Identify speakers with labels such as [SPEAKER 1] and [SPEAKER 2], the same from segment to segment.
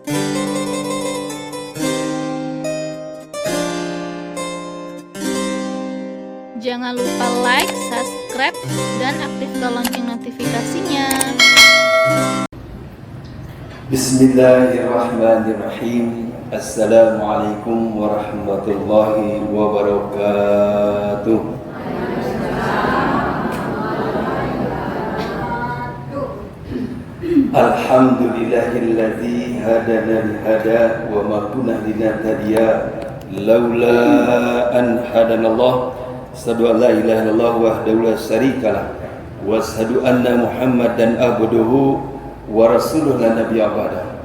[SPEAKER 1] Jangan lupa like, subscribe, dan aktifkan lonceng notifikasinya.
[SPEAKER 2] Bismillahirrahmanirrahim. Assalamualaikum warahmatullahi wabarakatuh. Alhamdulillahilladzi hadana lihada wa ma kunna linahtadiya laula an hadanallah. Asyhadu an la ilaha illallah wahdahu la syarikalah wa asyhadu anna Muhammadan abduhu wa rasuluhu la nabiyya ba'da.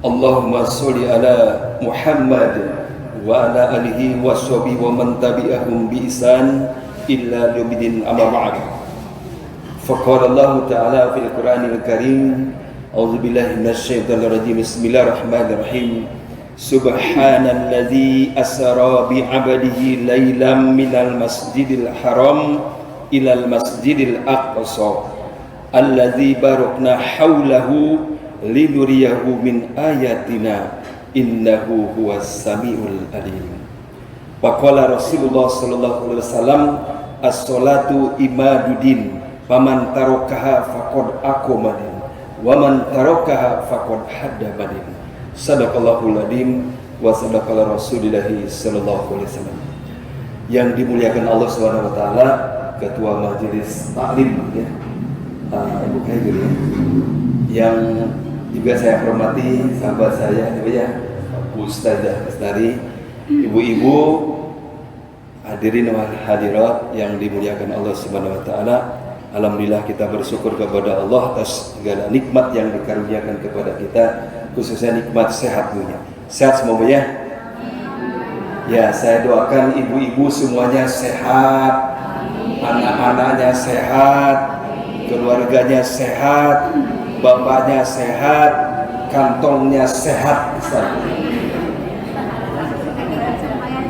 [SPEAKER 2] Allahumma sholli ala Muhammad wa ala alihi wa sahbihi wa man tabi'ahum bi ihsan illa yaumiddin, amma ba'd. Faqala Allah ta'ala fil Qur'anil Karim, a'udzu billahi minasyaitonir rajim. Bismillahirrahmanirrahim. Subhanalladzi asra bi 'abdihi lailan minal masjidil haram ilal masjidil aqsa alladzi barakna haulahu linuriyahu min ayatina innahu huwas samiul alim. Wa qala Rasulullah sallallahu alaihi wasallam, as-sholatu imaduddin faman tarakaha faqad aqamadin wa man tarakaha faqad haddabadin. Sadaqallahul adzim wa sadaqallahu rasulillahi sallallahu alaihi wasallam. Yang dimuliakan Allah Subhanahu wa taala, Ketua Majelis Taklim ya, Ibu Khairi ya, yang juga saya hormati sahabat saya ya, Bu Ustazah Lestari, ibu-ibu hadirin wal hadirat yang dimuliakan Allah Subhanahu wa taala. Alhamdulillah kita bersyukur kepada Allah atas segala nikmat yang dikaruniakan kepada kita, khususnya nikmat sehat dunia. Sehat semua ya? Ya, saya doakan ibu-ibu semuanya sehat, anak-anaknya sehat, keluarganya sehat, bapaknya sehat, kantongnya sehat.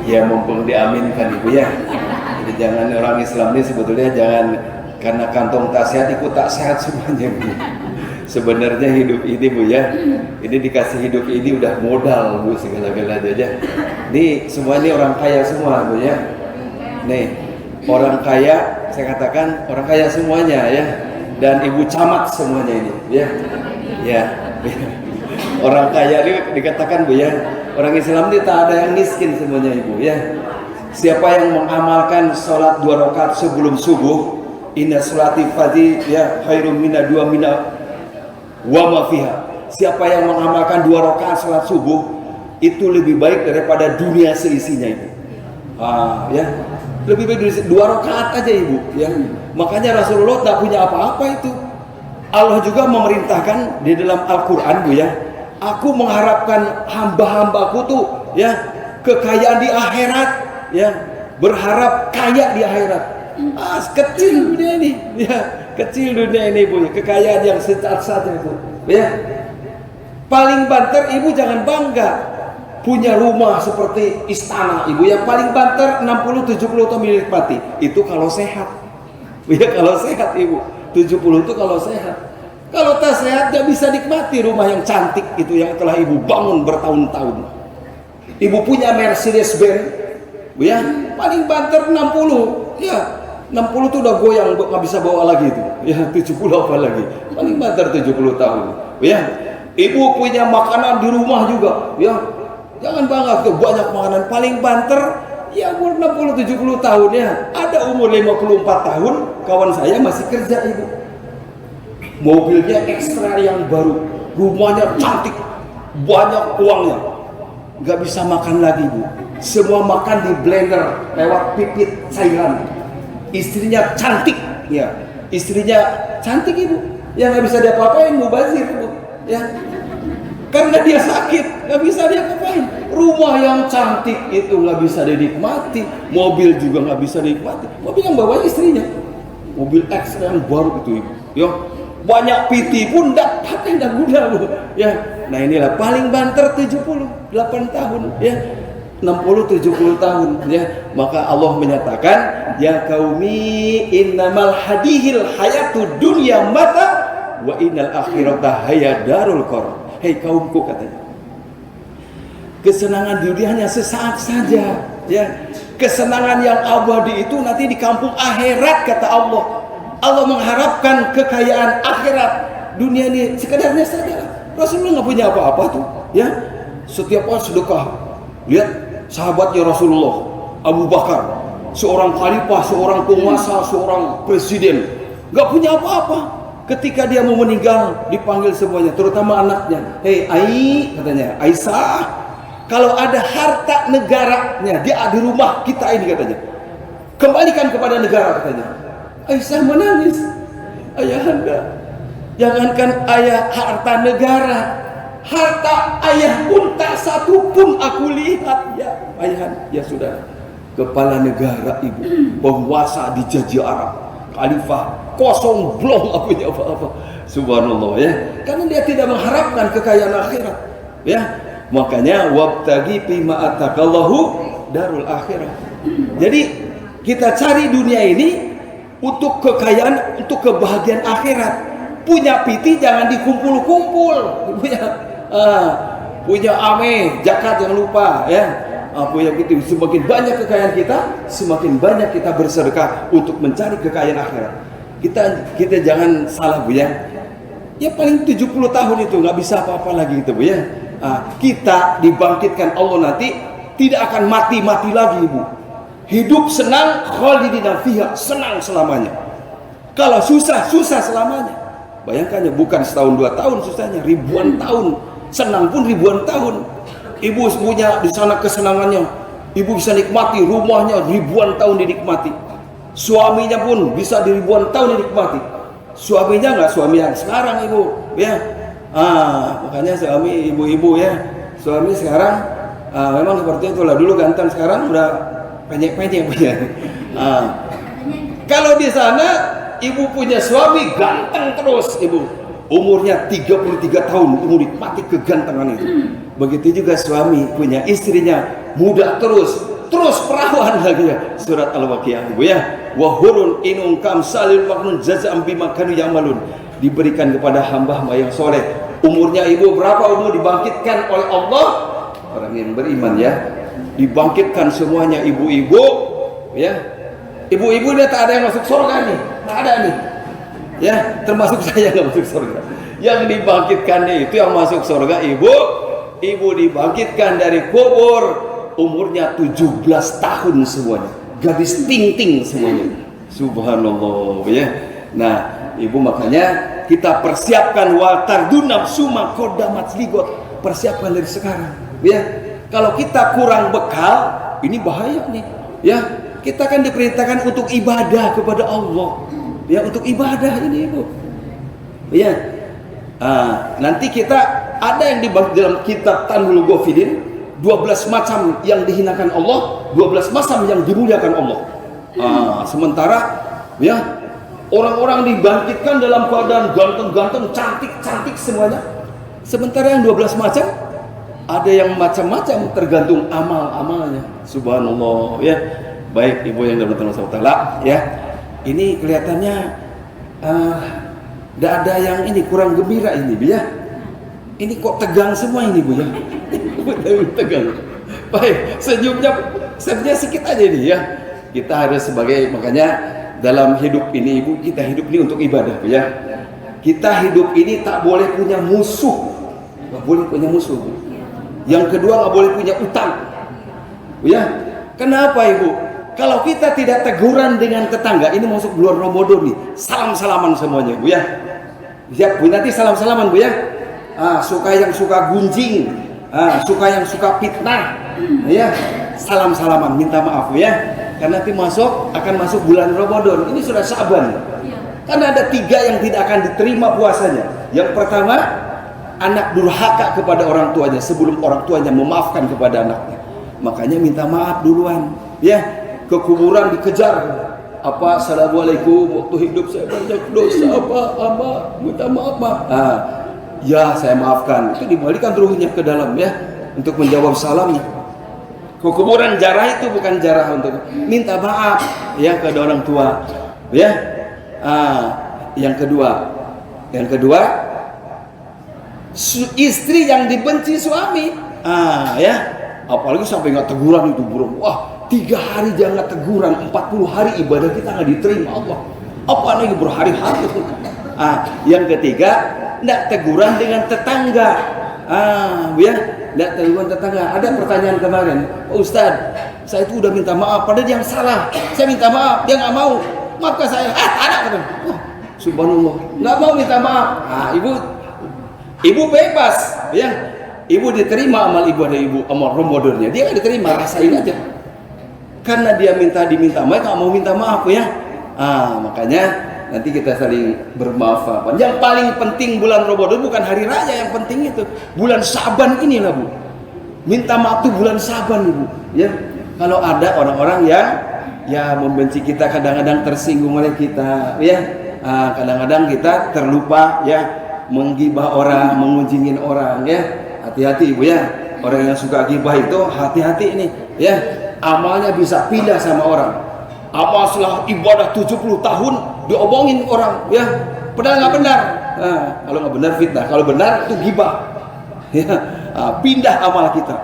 [SPEAKER 2] Ya, mumpung diaminkan ibu ya. Jadi jangan orang Islam ini sebetulnya jangan karena kantong tak sehat ikut tak sehat semuanya Bu. Sebenarnya hidup ini Bu ya, ini dikasih hidup ini udah modal Bu, segala-galanya aja. Nih semua ini orang kaya semua Bu ya. Nih orang kaya, saya katakan orang kaya semuanya ya. Dan ibu camat semuanya ini ya. Ya. Orang kaya ini dikatakan Bu ya, orang Islam ini tak ada yang miskin semuanya ibu ya. Siapa yang mengamalkan sholat 2 rakaat sebelum subuh, inna sholati fadhi ya khairum mina 2 mina wa ma fiha. Siapa yang mengamalkan 2 rakaat sholat subuh itu lebih baik daripada dunia seisinya ibu. Ya. Lebih baik 2 rakaat aja ibu ya. Makanya Rasulullah tak punya apa-apa itu. Allah juga memerintahkan di dalam Al-Qur'an Bu ya. Aku mengharapkan hamba-hambaku tuh ya kekayaan di akhirat ya. Berharap kaya di akhirat. Kecil dunia ini ya, kecil dunia ini Bu, kekayaan yang saat itu ya. Paling banter ibu jangan bangga punya rumah seperti istana ibu, yang paling banter 60-70 tahun menikmati itu kalau sehat ya. Kalau sehat ibu 70 itu kalau sehat. Kalau tak sehat gak bisa nikmati rumah yang cantik itu yang telah ibu bangun bertahun-tahun. Ibu punya Mercedes Benz Bu ya, paling banter 60 ya. 60 itu udah goyang, nggak bisa bawa lagi itu ya. 70 apa lagi, paling banter 70 tahun ya. Ibu punya makanan di rumah juga ya, jangan bangga tuh banyak makanan. Paling banter ya umur 60-70 tahun ya. Ada umur 54 tahun kawan saya masih kerja ibu, mobilnya ekstra yang baru, rumahnya cantik, banyak uangnya, nggak bisa makan lagi Bu, semua makan di blender lewat pipit cairan. Istrinya cantik ya, istrinya cantik ibu, yang nggak bisa diapa-apain mubazir ibu ya, karena dia sakit nggak bisa diapa-apain. Rumah yang cantik itu nggak bisa dinikmati, mobil juga nggak bisa dinikmati. Mobil yang bawa istrinya, mobil ekstra yang baru itu ibu ya. Banyak PT pun nggak pakai, nggak guna Bu ya. Nah inilah paling banter 78 tahun ya, 60-70 tahun ya. Maka Allah menyatakan, ya qaumi innamal hadihil hayatud dunya mata wa innal akhirata hayadarul qarar. Hei kaumku katanya, Kesenangan dunia hanya sesaat saja, ya. Kesenangan yang abadi itu nanti di kampung akhirat, kata Allah. Allah mengharapkan kekayaan akhirat. Dunia ini sekedarnya saja. Rasulullah nggak punya apa-apa tuh, ya. Setiap orang sedekah. Lihat sahabatnya Rasulullah, Abu Bakar, seorang khalifah, seorang penguasa, seorang presiden, nggak punya apa-apa. Ketika dia mau meninggal, dipanggil semuanya, terutama anaknya. Hei Ai, katanya, Aisyah, kalau ada harta negaranya, dia di rumah kita ini, katanya, kembalikan kepada negara, katanya. Aisyah menangis. Ayahanda, jangankan ayah harta negara, harta ayah pun tak satu pun aku lihat, ya ayahanda. Ya sudah, kepala negara ibu, penguasa di Jazirah Arab, khalifah, kosong belum punya apa-apa. Subhanallah, ya. Karena dia tidak mengharapkan kekayaan akhirat, ya. Makanya wabtagi fima atakallahu darul akhirah. Jadi kita cari dunia ini untuk kekayaan, untuk kebahagiaan akhirat. Punya piti jangan dikumpul-kumpul. Punya ame, zakat jangan lupa, ya. Punya piti, semakin banyak kekayaan kita, semakin banyak kita bersedekah untuk mencari kekayaan akhirat. Kita jangan salah, Bu, ya. Ya paling 70 tahun itu nggak bisa apa-apa lagi gitu, Bu, ya. Kita dibangkitkan Allah nanti tidak akan mati-mati lagi, Bu. Hidup senang, khalidina fiha, senang selamanya. Kalau susah, susah selamanya. Bayangkan ya, bukan setahun 2 tahun susahnya, ribuan tahun. Senang pun ribuan tahun. Ibu punya di sana kesenangannya, ibu bisa nikmati rumahnya ribuan tahun dinikmati. Suaminya pun bisa di ribuan tahun dinikmati. Suaminya nggak suami yang sekarang, Ibu, ya. Makanya suami ibu-ibu, ya, suami sekarang memang seperti itulah. Dulu ganteng, sekarang udah penyek-penyek, ya. Kalau di sana ibu punya suami ganteng terus, ibu, umurnya 33 tahun, umur nikmati kegantengan itu. Begitu juga suami punya istrinya muda terus perawan lagi, ya. Surat Al-Waqiah, Ibu, ya. Wa hurun inung kam salil maknun jaza'am bima kanu ya'malun. Diberikan kepada hamba-hamba yang soleh. Umurnya ibu berapa umur dibangkitkan oleh Allah? Orang yang beriman, ya. Dibangkitkan semuanya ibu-ibu, ya. Ibu-ibu dia tak ada yang masuk surga nih, tak ada nih, ya. Termasuk saya nggak masuk surga. Yang dibangkitkannya itu yang masuk surga ibu dibangkitkan dari kubur, umurnya 17 tahun semuanya, gadis ting-ting semuanya. Subhanallah, ya. Nah, ibu, makanya kita persiapkan waltardunam suma kodamat ligot, persiapkan dari sekarang, ya. Kalau kita kurang bekal, ini bahaya nih, ya. Kita kan diperintahkan untuk ibadah kepada Allah, ya, untuk ibadah ini, Ibu, ya. Nanti kita ada yang dibahas dalam kitab Tanwil Ghafilin, 12 macam yang dihinakan Allah, 12 macam yang dimuliakan Allah. Sementara, ya, orang-orang dibangkitkan dalam keadaan ganteng-ganteng, cantik-cantik semuanya. Sementara yang 12 macam, ada yang macam-macam, tergantung amal-amalnya. Subhanallah, ya. Baik, Ibu yang dirahmati Allah, ya. Ini kelihatannya tidak ada yang ini kurang gembira ini, Bu, ya. Ini kok tegang semua ini, Bu, ya. Tegang. Baik, senyumnya sedikit aja ini, ya. Kita harus makanya dalam hidup ini, Ibu, kita hidup ini untuk ibadah, Bu, ya. Kita hidup ini tak boleh punya musuh, nggak boleh punya musuh, Bu. Yang kedua, nggak boleh punya utang, Bu, ya. Kenapa, Ibu? Kalau kita tidak teguran dengan tetangga, ini masuk bulan Ramadan nih, salam-salaman semuanya, Bu, ya. Siap, Bu, nanti salam-salaman, Bu, ya. Suka yang suka gunjing, suka yang suka fitnah, ya, salam-salaman, minta maaf, Bu, ya. Karena nanti akan masuk bulan Ramadan. Ini sudah Syaban. Karena ada 3 yang tidak akan diterima puasanya. Yang pertama, anak durhaka kepada orang tuanya sebelum orang tuanya memaafkan kepada anaknya. Makanya minta maaf duluan, ya. Ke kuburan dikejar. Assalamualaikum, waktu hidup saya banyak dosa, minta maaf, Pak. Ya, saya maafkan. Itu dibalikan ruhnya ke dalam, ya, untuk menjawab salamnya. Kuburan jarah itu bukan jarah untuk minta maaf, ya, kepada orang tua, ya. Yang kedua, istri yang dibenci suami, ya. Apalagi sampai nggak teguran itu bro. Wah, 3 hari jangan teguran, 40 hari ibadah kita nggak diterima Allah. Apa lagi berhari-hari? Yang ketiga, nggak teguran dengan tetangga. Ya, nggak teguran tetangga. Ada pertanyaan kemarin, Pak Ustadz, saya itu udah minta maaf, padahal yang salah. Saya minta maaf, dia nggak mau. Maafkan saya. Ada kata. Subhanallah, nggak mau minta maaf. Ibu bebas, ya. Ibu diterima amal ibadah ibu, amal Ramadannya. Dia nggak diterima, rasain aja. Karena dia diminta maaf, nggak mau minta maaf ya. Makanya nanti kita saling bermaafan. Yang paling penting bulan Ramadan bukan hari raya, yang penting itu bulan Syaban inilah Bu. Minta maaf tuh bulan Syaban Ibu. Ya, kalau ada orang-orang yang ya membenci kita, kadang-kadang tersinggung oleh kita, ya. Kadang-kadang kita terlupa ya menggibah orang, mengunjingin orang ya. Hati-hati Ibu ya. Orang yang suka gibah itu hati-hati ini ya. Amalnya bisa pindah sama orang. Amal setelah ibadah 70 tahun diomongin orang ya. Padahal nggak benar. Kalau nggak benar fitnah, kalau benar itu gibah. Ya. Pindah amal kita.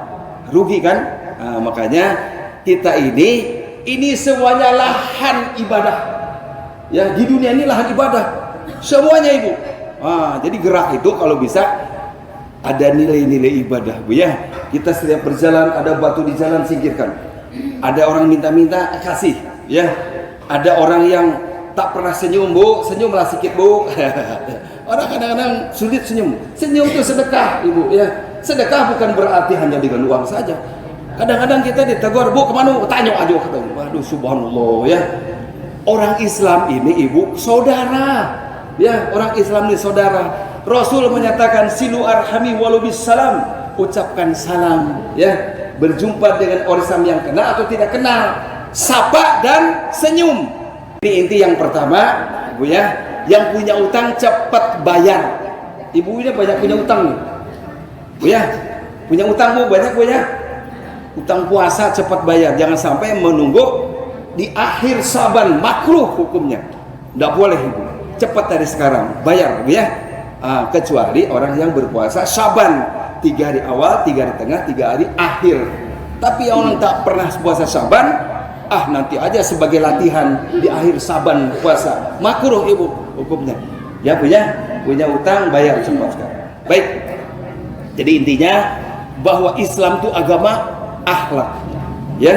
[SPEAKER 2] Rugi kan? Makanya kita ini semuanya lahan ibadah. Ya, di dunia ini lahan ibadah. Semuanya Ibu. Jadi gerak itu kalau bisa ada nilai-nilai ibadah Bu ya. Kita setiap berjalan ada batu di jalan singkirkan. Ada orang minta-minta kasih ya. Ada orang yang tak pernah senyum Bu, senyumlah sedikit Bu. Orang kadang-kadang sulit senyum. Senyum itu sedekah Ibu ya. Sedekah bukan berarti hanya dengan uang saja. Kadang-kadang kita ditegur, Bu kemana? Tanya aja kata. Waduh subhanallah ya. Orang Islam ini Ibu saudara. Ya, orang Islam ini saudara. Rasul menyatakan silu arhami walau bisalam. Ucapkan salam ya. Berjumpa dengan orang Islam yang kenal atau tidak kenal. Sapa dan senyum. Ini inti yang pertama, Bu ya. Yang punya utang cepat bayar. Ibu ini banyak punya utang nih. Bu ya. Punya utang Bu, banyak Bu ya. Utang puasa cepat bayar. Jangan sampai menunggu di akhir Saban, makruh hukumnya. Tidak boleh Ibu. Cepat dari sekarang bayar Bu ya. Kecuali orang yang berpuasa Saban, 3 hari awal, 3 hari tengah, 3 hari akhir. Tapi orang tak pernah puasa Saban, nanti aja sebagai latihan di akhir Saban puasa, makruh Ibu hukumnya. Ya Bu ya, punya utang bayar cepat sekarang. Baik. Jadi intinya bahwa Islam itu agama akhlak. Ya.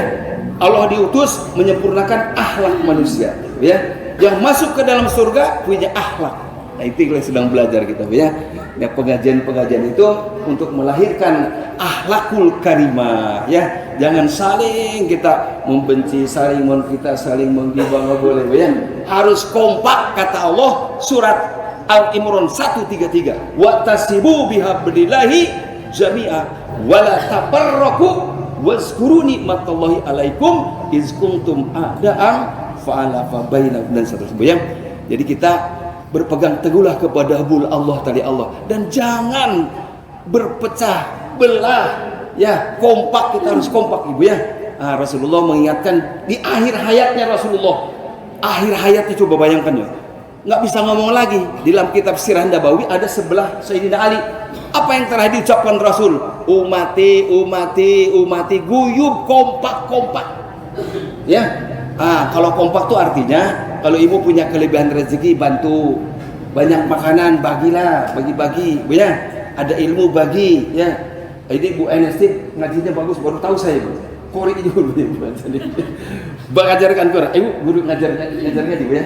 [SPEAKER 2] Allah diutus menyempurnakan akhlak manusia, ya. Yang masuk ke dalam surga punya akhlak. Nah, itu yang sedang belajar kita, ya. Nah, pengajian-pengajian itu untuk melahirkan akhlakul karimah, ya. Jangan saling kita membenci, saling kita saling menggibah, nggak boleh, ya. Harus kompak kata Allah surat Al-Imran 133. Wa tasibu bihablillahi jami'a wala tafarraqu wazkuru nikmatallahi alaikum iz kuntum a'da'an fa'alafa bainakum dan seterusnya. Jadi kita berpegang teguhlah kepada hubul Allah tadi Allah dan jangan berpecah belah ya, kompak, kita harus kompak Ibu ya. Rasulullah mengingatkan di akhir hayatnya Rasulullah. Akhir hayatnya coba bayangkan ya. Nggak bisa ngomong lagi. Di dalam kitab Sirah Nabawi ada sebelah Sayyidina Ali. Apa yang terakhir diucapkan Rasul? Umati, umati, umati, guyub, kompak. Ya. Kalau kompak itu artinya kalau ibu punya kelebihan rezeki bantu, banyak makanan bagilah, bagi-bagi, Bu ya. Ada ilmu bagi, ya. Ini Bu NST ngajinya bagus, baru tahu saya, Bu. Korek dulu Bu. Ajarkan Quran. Ibu guru ngajarnya Bu ya.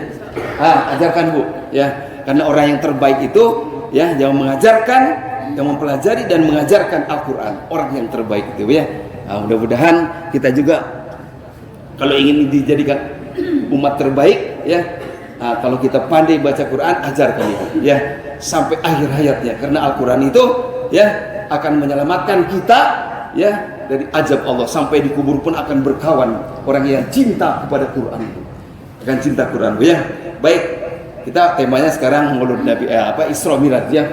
[SPEAKER 2] Ajarkan Bu, ya. Karena orang yang terbaik itu ya yang mengajarkan, yang mempelajari dan mengajarkan Al-Quran, orang yang terbaik itu ya. Mudah-mudahan kita juga kalau ingin dijadikan umat terbaik ya, kalau kita pandai baca Quran, ajarkan itu ya sampai akhir hayatnya, karena Al-Quran itu ya akan menyelamatkan kita ya dari azab Allah. Sampai di kubur pun akan berkawan orang yang cinta kepada Quran itu, akan cinta Quran ya. Baik, kita temanya sekarang Maulid Nabi Isra Miraj ya.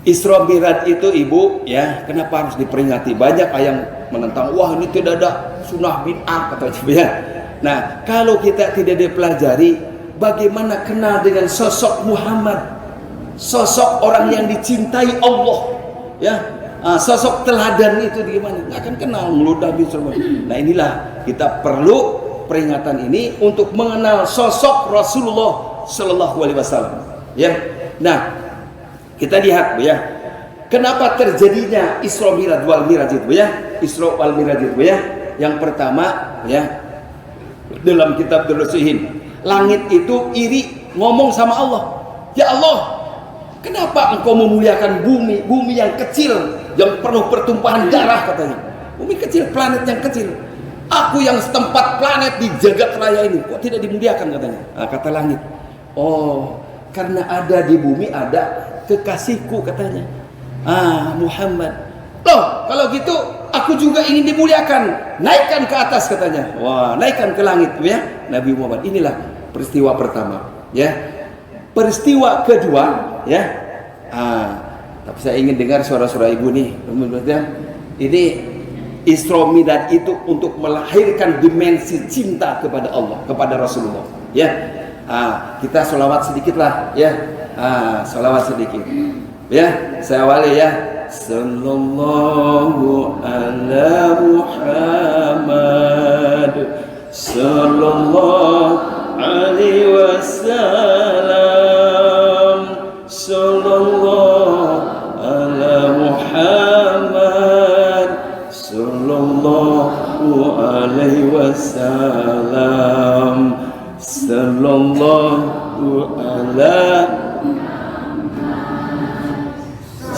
[SPEAKER 2] Isra Miraj itu Ibu ya, kenapa harus diperingati? Banyak yang menentang, wah ini tidak ada sunnah bid'ah kata Ibu ya. Nah, kalau kita tidak dipelajari bagaimana kenal dengan sosok Muhammad, sosok orang yang dicintai Allah ya. sosok teladan itu di mana? Nggak akan kenal meludah semua. Nah inilah kita perlu peringatan ini untuk mengenal sosok Rasulullah Sallallahu Alaihi Wasallam. Ya, nah kita lihat Bu ya, kenapa terjadinya Isra Mi'raj wal Mi'raj itu ya, Isra wal Mi'raj itu ya. Yang pertama ya, dalam kitab Ar-Rasihin, langit itu iri ngomong sama Allah, ya Allah, kenapa engkau memuliakan bumi yang kecil, yang penuh pertumpahan darah katanya. Bumi kecil, planet yang kecil. Aku yang setempat planet di jagat raya ini, kok tidak dimuliakan katanya. Nah, kata langit, oh karena ada di bumi ada kekasihku katanya. Muhammad. Loh, kalau gitu aku juga ingin dimuliakan. Naikkan ke atas katanya. Wah, naikkan ke langit ya. Nabi Muhammad. Inilah peristiwa pertama, ya. Peristiwa kedua, ya. Tapi saya ingin dengar suara-suara ibu nih. Ini Isra Mi'raj itu untuk melahirkan dimensi cinta kepada Allah, kepada Rasulullah, ya. Kita sholawat sedikit lah, ya. Sholawat sedikit, ya. Saya awali ya. Sallallahu ala Muhammad, sallallahu alaihi wasallam, sallallahu ala Muhammad, sallallahu alaihi wasallam, sallallahu ala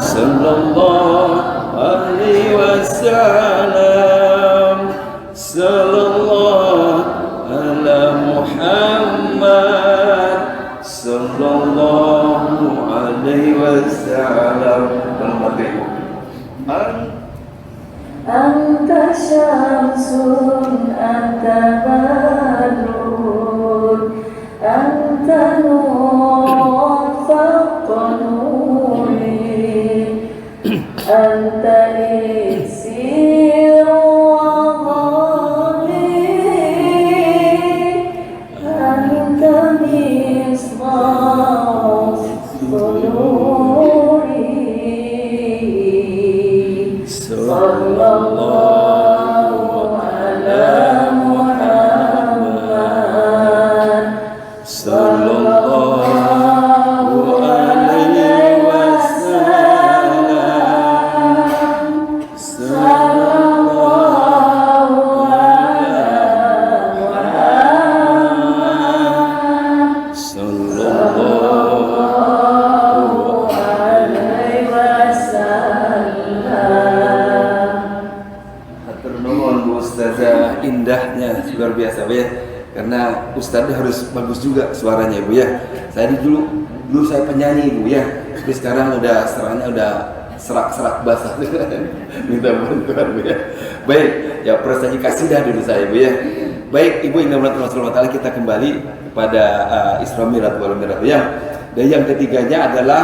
[SPEAKER 2] sallallahu alaihi wasallam, sallallahu ala Muhammad, sallallahu alaihi wasallam.
[SPEAKER 3] Anta syamsun, anta badrun, anta nur fawqa nuri, anta iksir wa ghali, anta misbah nuri. Sallallahu ala Muhammad, sallallahu alaihi wasallam, sallallahu ala Muhammad, sallallahu alaihi wasallam.
[SPEAKER 2] Hatur nuhun Bu Ustazah, indahnya luar biasa Bu ya. Karena Ustazah harus bagus juga suaranya Bu ya. Saya dulu saya penyanyi Bu ya. Tapi sekarang udah serak-serak basah. Minta bantuan Bu ya. Baik, ya prestasi kasidah dulu saya Bu ya. Baik, Ibu yang dirahmati Allah Subhanahu wa taala, kita kembali kepada Isra Mi'raj wal Mi'raj ya. Dan yang ketiganya adalah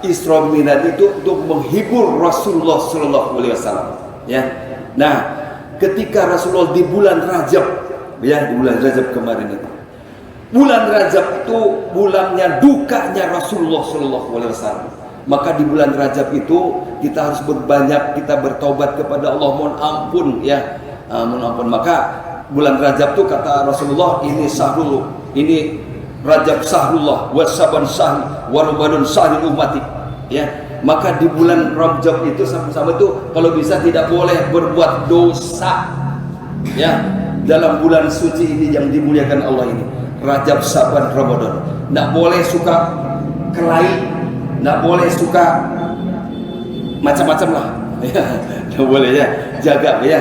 [SPEAKER 2] Isra Mi'raj itu untuk menghibur Rasulullah sallallahu alaihi wasallam ya. Nah, ketika Rasulullah di bulan Rajab, ya di bulan Rajab kemarin itu, bulan Rajab itu bulannya dukanya Rasulullah Sallallahu Alaihi Wasallam. Maka di bulan Rajab itu kita harus berbanyak, kita bertobat kepada Allah, mohon ampun ya, mohon ampun. Maka bulan Rajab itu kata Rasulullah, ini sahrul, ini Rajab sahrullah, wasaban sahr, warubadun sahrul ummati, ya. Maka di bulan Rajab itu sama-sama itu kalau bisa tidak boleh berbuat dosa, ya. Dalam bulan suci ini yang dimuliakan Allah ini, Rajab, Saban, Ramadan, tidak boleh suka kelahi, tidak boleh suka macam-macam lah, ya. Tidak boleh ya, jaga ya.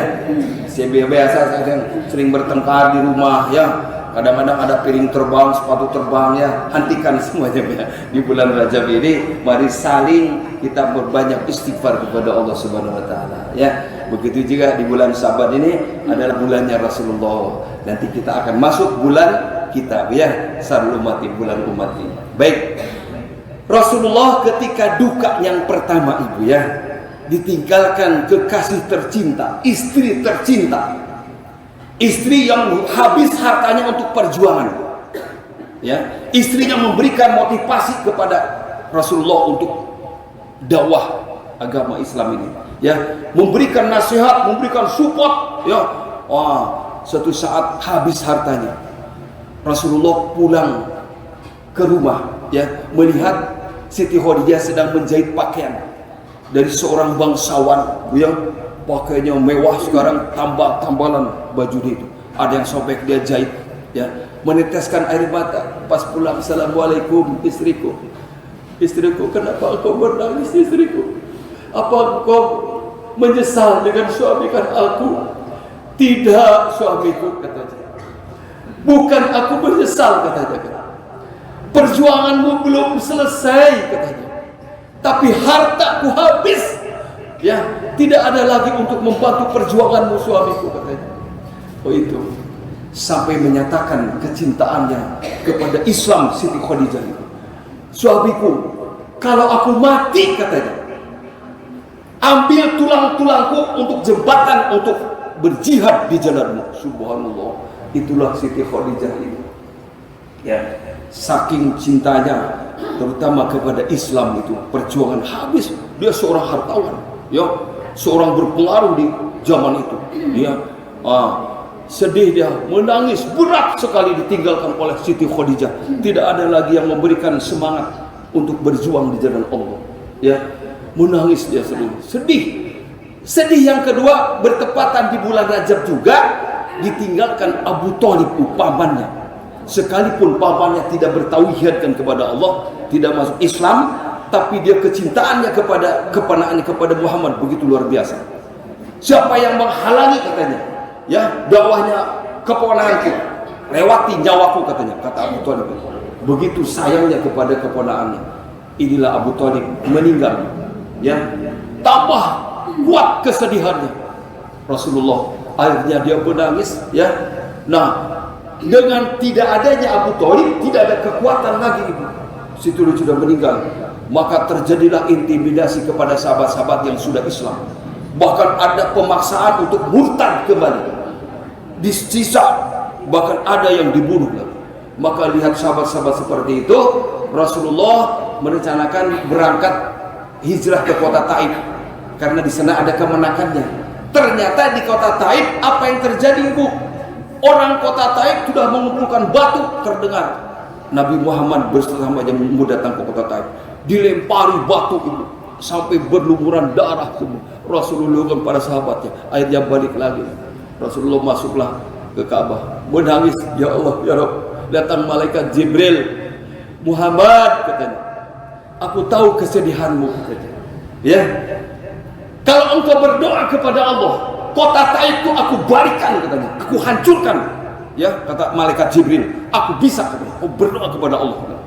[SPEAKER 2] Saya biasa sering bertengkar di rumah ya. Kadang-kadang ada piring terbang, sepatu terbang ya, hentikan semuanya ya. Di bulan Rajab ini mari saling kita berbanyak istighfar kepada Allah Subhanahu wa taala ya. Begitu juga di bulan Saban ini adalah bulannya Rasulullah. Nanti kita akan masuk bulan kita ya, Sarul Ummati, bulan umat ini. Baik. Rasulullah ketika duka yang pertama Ibu ya, ditinggalkan kekasih tercinta, istri tercinta. Istri yang habis hartanya untuk perjuangan, ya. Istri yang memberikan motivasi kepada Rasulullah untuk dakwah agama Islam ini. ya, memberikan nasihat, memberikan support, ya. Wah, suatu saat habis hartanya, Rasulullah pulang ke rumah, ya, melihat Siti Khadijah sedang menjahit pakaian dari seorang bangsawan, ya, pakaiannya mewah, sekarang tambal-tambalan bajunya itu, ada yang sobek dia jahit, ya, meneteskan air mata pas pulang. Assalamualaikum istriku, istriku, kenapa engkau menangis istriku? Apa engkau menyesal dengan suamikan aku? Tidak suamiku, katanya, bukan aku menyesal, katanya, perjuanganmu belum selesai, katanya, tapi hartaku habis, ya, tidak ada lagi untuk membantu perjuanganmu suamiku, katanya. Oh, itu sampai menyatakan kecintaannya kepada Islam Siti Khadijah itu. Suamiku, kalau aku mati, katanya, ambil tulang-tulangku untuk jembatan untuk berjihad di jalanmu. Subhanallah, itulah Siti Khadijah itu, ya, saking cintanya terutama kepada Islam itu, perjuangan habis. Dia seorang hartawan, ya, seorang berpengaruh di zaman itu, dia sedih, dia menangis berat sekali ditinggalkan oleh Siti Khadijah. Tidak ada lagi yang memberikan semangat untuk berjuang di jalan Allah, ya, menangis dia sedih. Sedih yang kedua bertepatan di bulan Rajab juga, ditinggalkan Abu Thalib, pamannya. Sekalipun pamannya tidak bertauhidkan kepada Allah, tidak masuk Islam, tapi dia kecintaannya kepada keponakannya, kepada Muhammad begitu luar biasa. Siapa yang menghalangi, katanya, ya, dakwahnya keponakanku, lewati nyawaku, katanya, kata Abu Thalib. Begitu sayangnya kepada keponakannya. Inilah Abu Thalib meninggal, ya, tambah kuat kesedihannya. Rasulullah akhirnya dia menangis, ya. Nah, dengan tidak adanya Abu Thalib, tidak ada kekuatan lagi ibu. Situ sudah meninggal, maka terjadilah intimidasi kepada sahabat-sahabat yang sudah Islam. Bahkan ada pemaksaan untuk murtad kembali, disisa, bahkan ada yang dibunuh lagi. Maka lihat sahabat-sahabat seperti itu, Rasulullah merencanakan berangkat hijrah ke kota Taif, karena di sana ada kemenakannya. Ternyata di kota Taif apa yang terjadi, ibu? Orang kota Taif sudah mengumpulkan batu, terdengar Nabi Muhammad bersamanya mau datang ke kota Taif, dilempari batu, ibu, sampai berlumuran darah semua. Rasulullah kepada sahabatnya, akhirnya balik lagi. Rasulullah masuklah ke Ka'bah, menangis, ya Allah, ya Rabb. Datang malaikat Jibril, Muhammad, katanya, aku tahu kesedihanmu, katanya, ya, kalau engkau berdoa kepada Allah, kota Taif itu aku balikan, katanya, aku hancurkan, ya, kata malaikat Jibril, aku bisa, katanya, aku berdoa kepada Allah, katanya.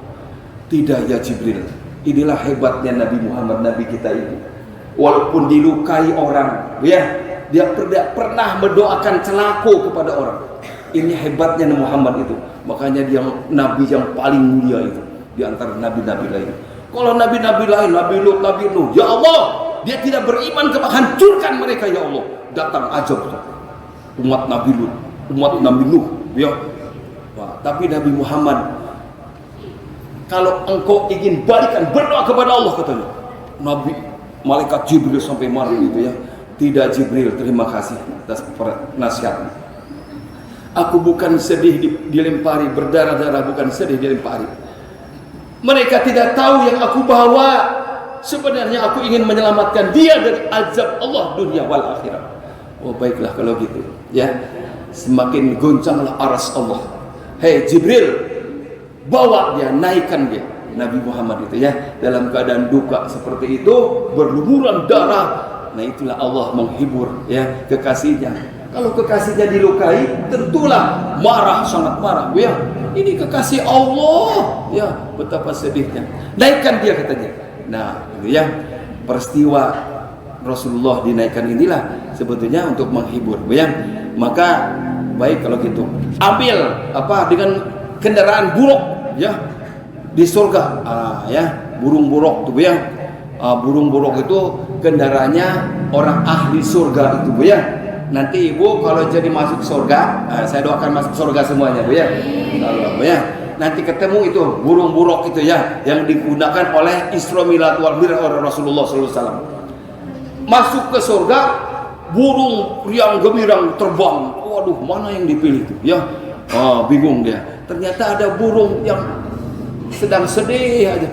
[SPEAKER 2] Tidak, ya Jibril, inilah hebatnya Nabi Muhammad, Nabi kita ini, walaupun dilukai orang, ya, dia tidak pernah mendoakan celaka kepada orang. Ini hebatnya Nabi Muhammad itu, makanya dia Nabi yang paling mulia itu di antara nabi-nabi lain. Kalau nabi-nabi lain, Nabi Lut, Nabi Nuh, ya Allah, dia tidak beriman, hancurkan mereka, ya Allah. Datang ajab umat Nabi Lut, umat Nabi Nuh, ya. Wah, tapi Nabi Muhammad, kalau engkau ingin balikan, berdoa kepada Allah, katanya. Nabi, malaikat Jibril sampai marah gitu, ya. Tidak Jibril, terima kasih atas nasihatmu. Aku bukan sedih dilempari berdarah-darah, bukan sedih dilempari. Mereka tidak tahu yang aku bawa. Sebenarnya aku ingin menyelamatkan dia dari azab Allah dunia wal akhirat. Oh, baiklah kalau gitu, ya. Semakin goncanglah aras Allah. Hei Jibril, bawa dia, naikkan dia. Nabi Muhammad itu, ya, dalam keadaan duka seperti itu, berlumuran darah. Nah, itulah Allah menghibur, ya, kekasihnya. Kalau kekasihnya dilukai, tentulah marah, sangat marah, ya. Ini kekasih Allah, ya, betapa sedihnya. Naikkan dia, katanya. Nah, ya, peristiwa Rasulullah dinaikkan inilah sebetulnya untuk menghibur, ya. Maka baik kalau gitu, ambil apa dengan kendaraan buruk, ya, di surga, ya, burung buruk tuh, ya. Burung buruk itu kendaraannya orang ahli surga itu, Bu, ya. Nanti ibu kalau jadi masuk surga, saya doakan masuk surga semuanya, Bu, ya. Bu, ya. Nanti ketemu itu burung buruk itu, ya, yang digunakan oleh Isra Mi'raj wal Mi'raj oleh Rasulullah SAW. masuk ke surga, burung riang gembirang terbang. Waduh, mana yang dipilih itu? Ya, bingung dia. Ternyata ada burung yang sedang sedih aja.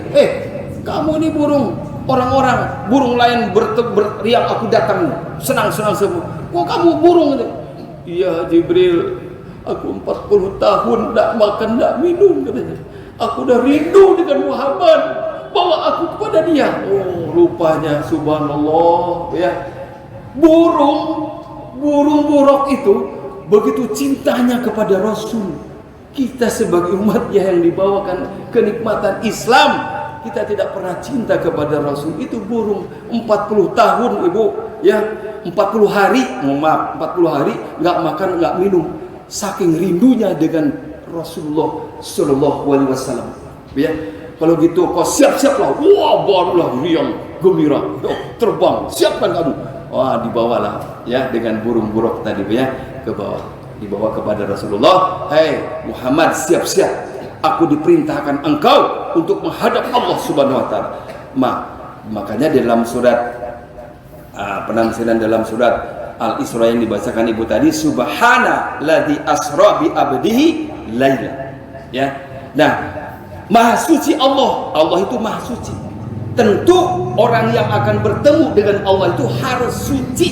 [SPEAKER 2] Kamu ini burung, orang-orang burung lain beriang, aku datang senang-senang semua. Kok kamu burung itu? Iya Jibril, aku 40 tahun tidak makan, tidak minum katanya. Aku udah rindu dengan Muhammad, bawa aku kepada dia. Oh, rupanya subhanallah ya. Burung buruk itu begitu cintanya kepada Rasul. Kita sebagai umatnya yang dibawakan kenikmatan Islam, kita tidak pernah cinta kepada Rasul. Itu burung 40 tahun ibu ya, 40 hari, maaf 40 hari nggak makan nggak minum, saking rindunya dengan Rasulullah Shallallahu Alaihi Wasallam. Ya, kalau gitu kau siap-siaplah, wah barulah riang gembira, terbang, siapkan kamu. Wah, dibawalah ya dengan burung buruk tadi ya ke bawah, dibawa kepada Rasulullah. Hei Muhammad, siap-siap, aku diperintahkan engkau untuk menghadap Allah Subhanahu Wa Taala. Makanya dalam surat penafsiran dalam surat Al-Isra yang dibacakan ibu tadi, Subhana ladzi asra bi abdihi laila. Ya. Nah, maha suci Allah. Allah itu maha suci. Tentu orang yang akan bertemu dengan Allah itu harus suci.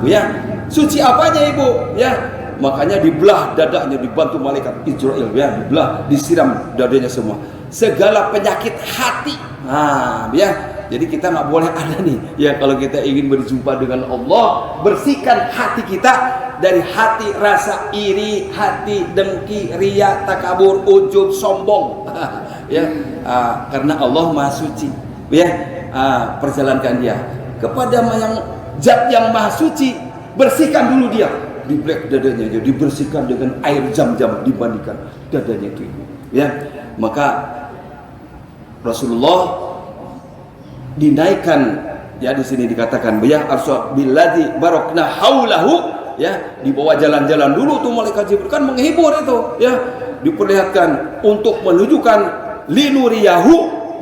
[SPEAKER 2] Ya. Suci apanya ibu? Ya. Makanya dibelah dadanya, dibantu malaikat Israel ya, dibelah, disiram dadanya semua. Segala penyakit hati. Ya. Jadi kita nggak boleh ada nih ya, kalau kita ingin berjumpa dengan Allah, bersihkan hati kita dari hati rasa iri, hati dengki, riya, takabur, ujub, sombong. Ya, karena Allah Maha Suci. Ya, perjalankan dia kepada yang Zat yang Maha Suci. Bersihkan dulu dia, diblek dadanya, dibersihkan dengan air Zam-Zam, dimandikan dadanya itu. Ya, maka Rasulullah dinaikkan ya, di sini dikatakan ya arsa billadzi barakna haulahu ya, dibawa jalan-jalan dulu tuh malaikat Jibril, kan menghibur itu ya, diperlihatkan untuk menunjukkan linuriyahu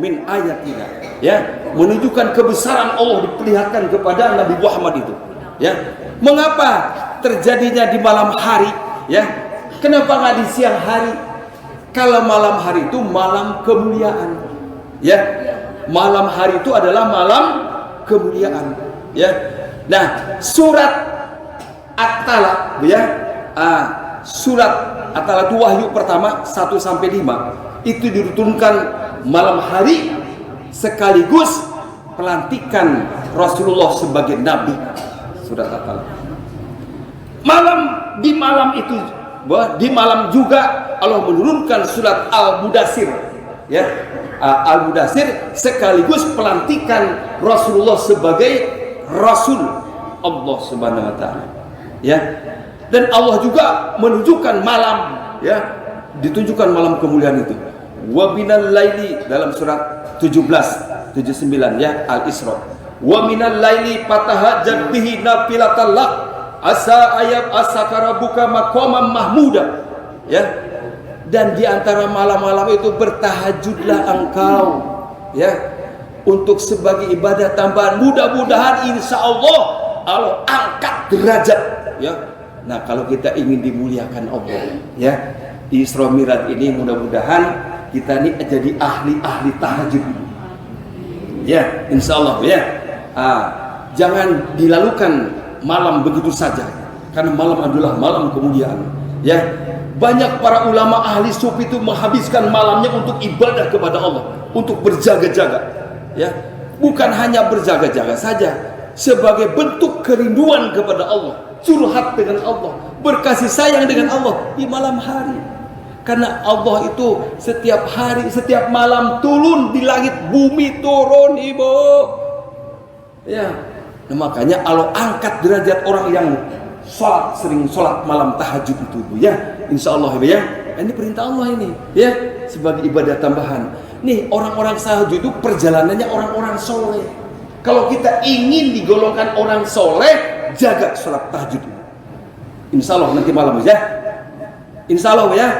[SPEAKER 2] min ayatina ya, menunjukkan kebesaran Allah, diperlihatkan kepada Nabi Muhammad itu ya. Mengapa terjadinya di malam hari ya, kenapa nggak di siang hari? Kalau malam hari itu malam kemuliaan ya, malam hari itu adalah malam kemuliaan ya. Nah, surat At-Talaq ya, surat At-Talaq itu wahyu pertama 1 sampai 5 itu diturunkan malam hari sekaligus pelantikan Rasulullah sebagai nabi. Surat At-Talaq. Di malam itu, di malam juga Allah menurunkan surat Al-Mudaththir ya. Al-Mudaththir sekaligus pelantikan Rasulullah sebagai Rasul Allah Subhanahu Wa Taala ya. Dan Allah juga menunjukkan malam ya, ditunjukkan malam kemuliaan itu. Wa minal laili dalam surat 79 ya, Al-Isra. Wa minal laili fatahajjat bihi nafilatan lak asa ayat asakarabuka maqaman mahmuda ya. Dan di antara malam-malam itu bertahajudlah engkau ya, untuk sebagai ibadah tambahan, mudah-mudahan insya Allah Allah angkat derajat ya. Nah, kalau kita ingin dimuliakan Allah ya, di Isra Mi'raj ini mudah-mudahan kita ini jadi ahli-ahli tahajud ya, insya Allah ya. Jangan dilalukan malam begitu saja, karena malam adalah malam kemuliaan ya. Banyak para ulama ahli sufi itu menghabiskan malamnya untuk ibadah kepada Allah, untuk berjaga-jaga ya. Bukan hanya berjaga-jaga saja, sebagai bentuk kerinduan kepada Allah, curhat dengan Allah, berkasih sayang dengan Allah di malam hari. Karena Allah itu setiap hari, setiap malam turun di langit bumi, turun ibu ya. Nah, makanya Allah angkat derajat orang yang sering sholat malam tahajud itu ibu ya, insya Allah ibu ya. Ini perintah Allah ini ya, sebagai ibadah tambahan. Nih, orang-orang tahajud itu perjalanannya orang-orang soleh. Kalau kita ingin digolongkan orang soleh, jaga sholat tahajud ini, insya Allah nanti malam ya, insya Allah ya.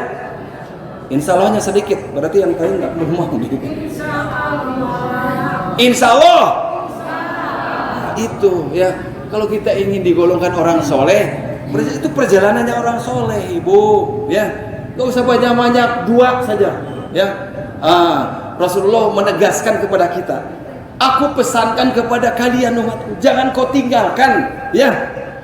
[SPEAKER 2] Insya Allahnya sedikit, berarti yang lain nggak mau. Insya Allah. itu ya. Kalau kita ingin digolongkan orang soleh, itu perjalanannya orang soleh, Ibu, ya. Gak usah banyak-banyak, 2 saja, ya. Rasulullah menegaskan kepada kita, aku pesankan kepada kalian umatku, jangan kau tinggalkan, ya,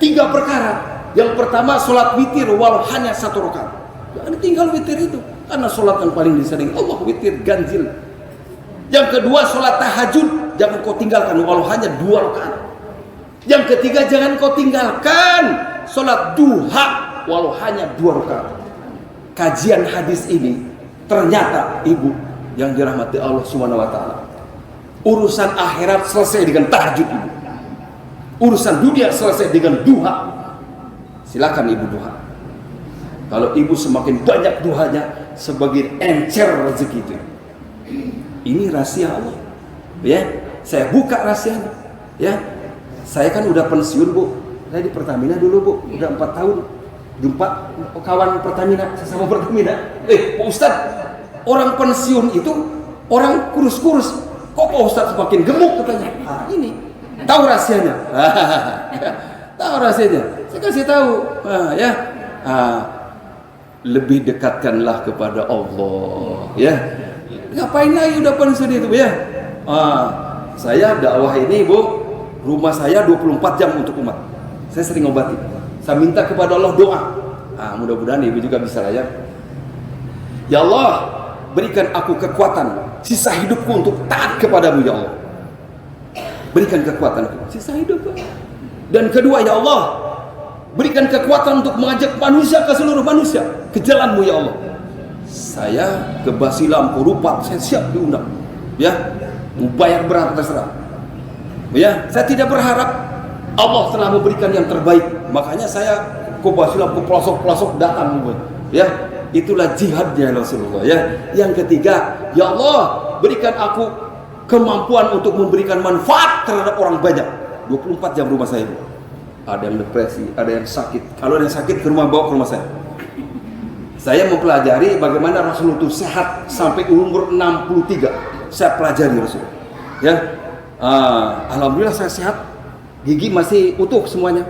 [SPEAKER 2] 3 perkara. Yang pertama, sholat witir walau hanya 1 rakaat. Jangan tinggal witir itu, karena sholat yang paling disering Allah, witir ganjil. Yang kedua, sholat tahajud, jangan kau tinggalkan walau hanya 2 rakaat. Yang ketiga, jangan kau tinggalkan sholat duha walau hanya 2 rakaat. Kajian hadis ini ternyata, Ibu yang dirahmati Allah Subhanahu wa taala, urusan akhirat selesai dengan tahajud, Ibu. Urusan dunia selesai dengan duha. Silakan Ibu duha. Kalau Ibu semakin banyak duhanya, sebagai encer rezeki itu. Ini rahasia Allah. Ya, saya buka rahasianya. Ya, saya kan udah pensiun, Bu. Saya di Pertamina dulu, Bu. Udah 4 tahun. Jumpa kawan Pertamina, sesama Pertamina. Pak Ustadz, orang pensiun itu orang kurus-kurus. Kok Pak Ustadz semakin gemuk katanya? Ini tahu rahasianya. Tahu rahasianya. Saya kasih tahu. Ya. Lebih dekatkanlah kepada Allah, ya. Ngapain lagi udah pensiun itu, ya? Saya dakwah ini, Bu, rumah saya 24 jam untuk umat. Saya sering ngobati. Saya minta kepada Allah doa. Mudah-mudahan Ibu juga bisa lah, ya. Ya Allah, berikan aku kekuatan sisa hidupku untuk taat kepadamu, ya Allah. Berikan kekuatan sisa hidupku. Dan kedua, ya Allah, berikan kekuatan untuk mengajak manusia, ke seluruh manusia, ke jalanmu, ya Allah. Saya ke Basilam, ke Rupat, saya siap diundang, ya. Mau bayar berat terserah, ya. Saya tidak berharap, Allah telah memberikan yang terbaik. Makanya saya ke Basilam, ke pelosok-pelosok datang, ya. Itulah jihadnya Rasulullah, ya. Yang ketiga, ya Allah, berikan aku kemampuan untuk memberikan manfaat terhadap orang banyak. 24 jam rumah saya, Bu. Ada yang depresi, ada yang sakit. Kalau ada yang sakit, ke rumah, bawa ke rumah saya. Saya mempelajari bagaimana Rasulullah itu sehat sampai umur 63. Saya pelajari Rasul. Ya, alhamdulillah saya sehat. Gigi masih utuh semuanya.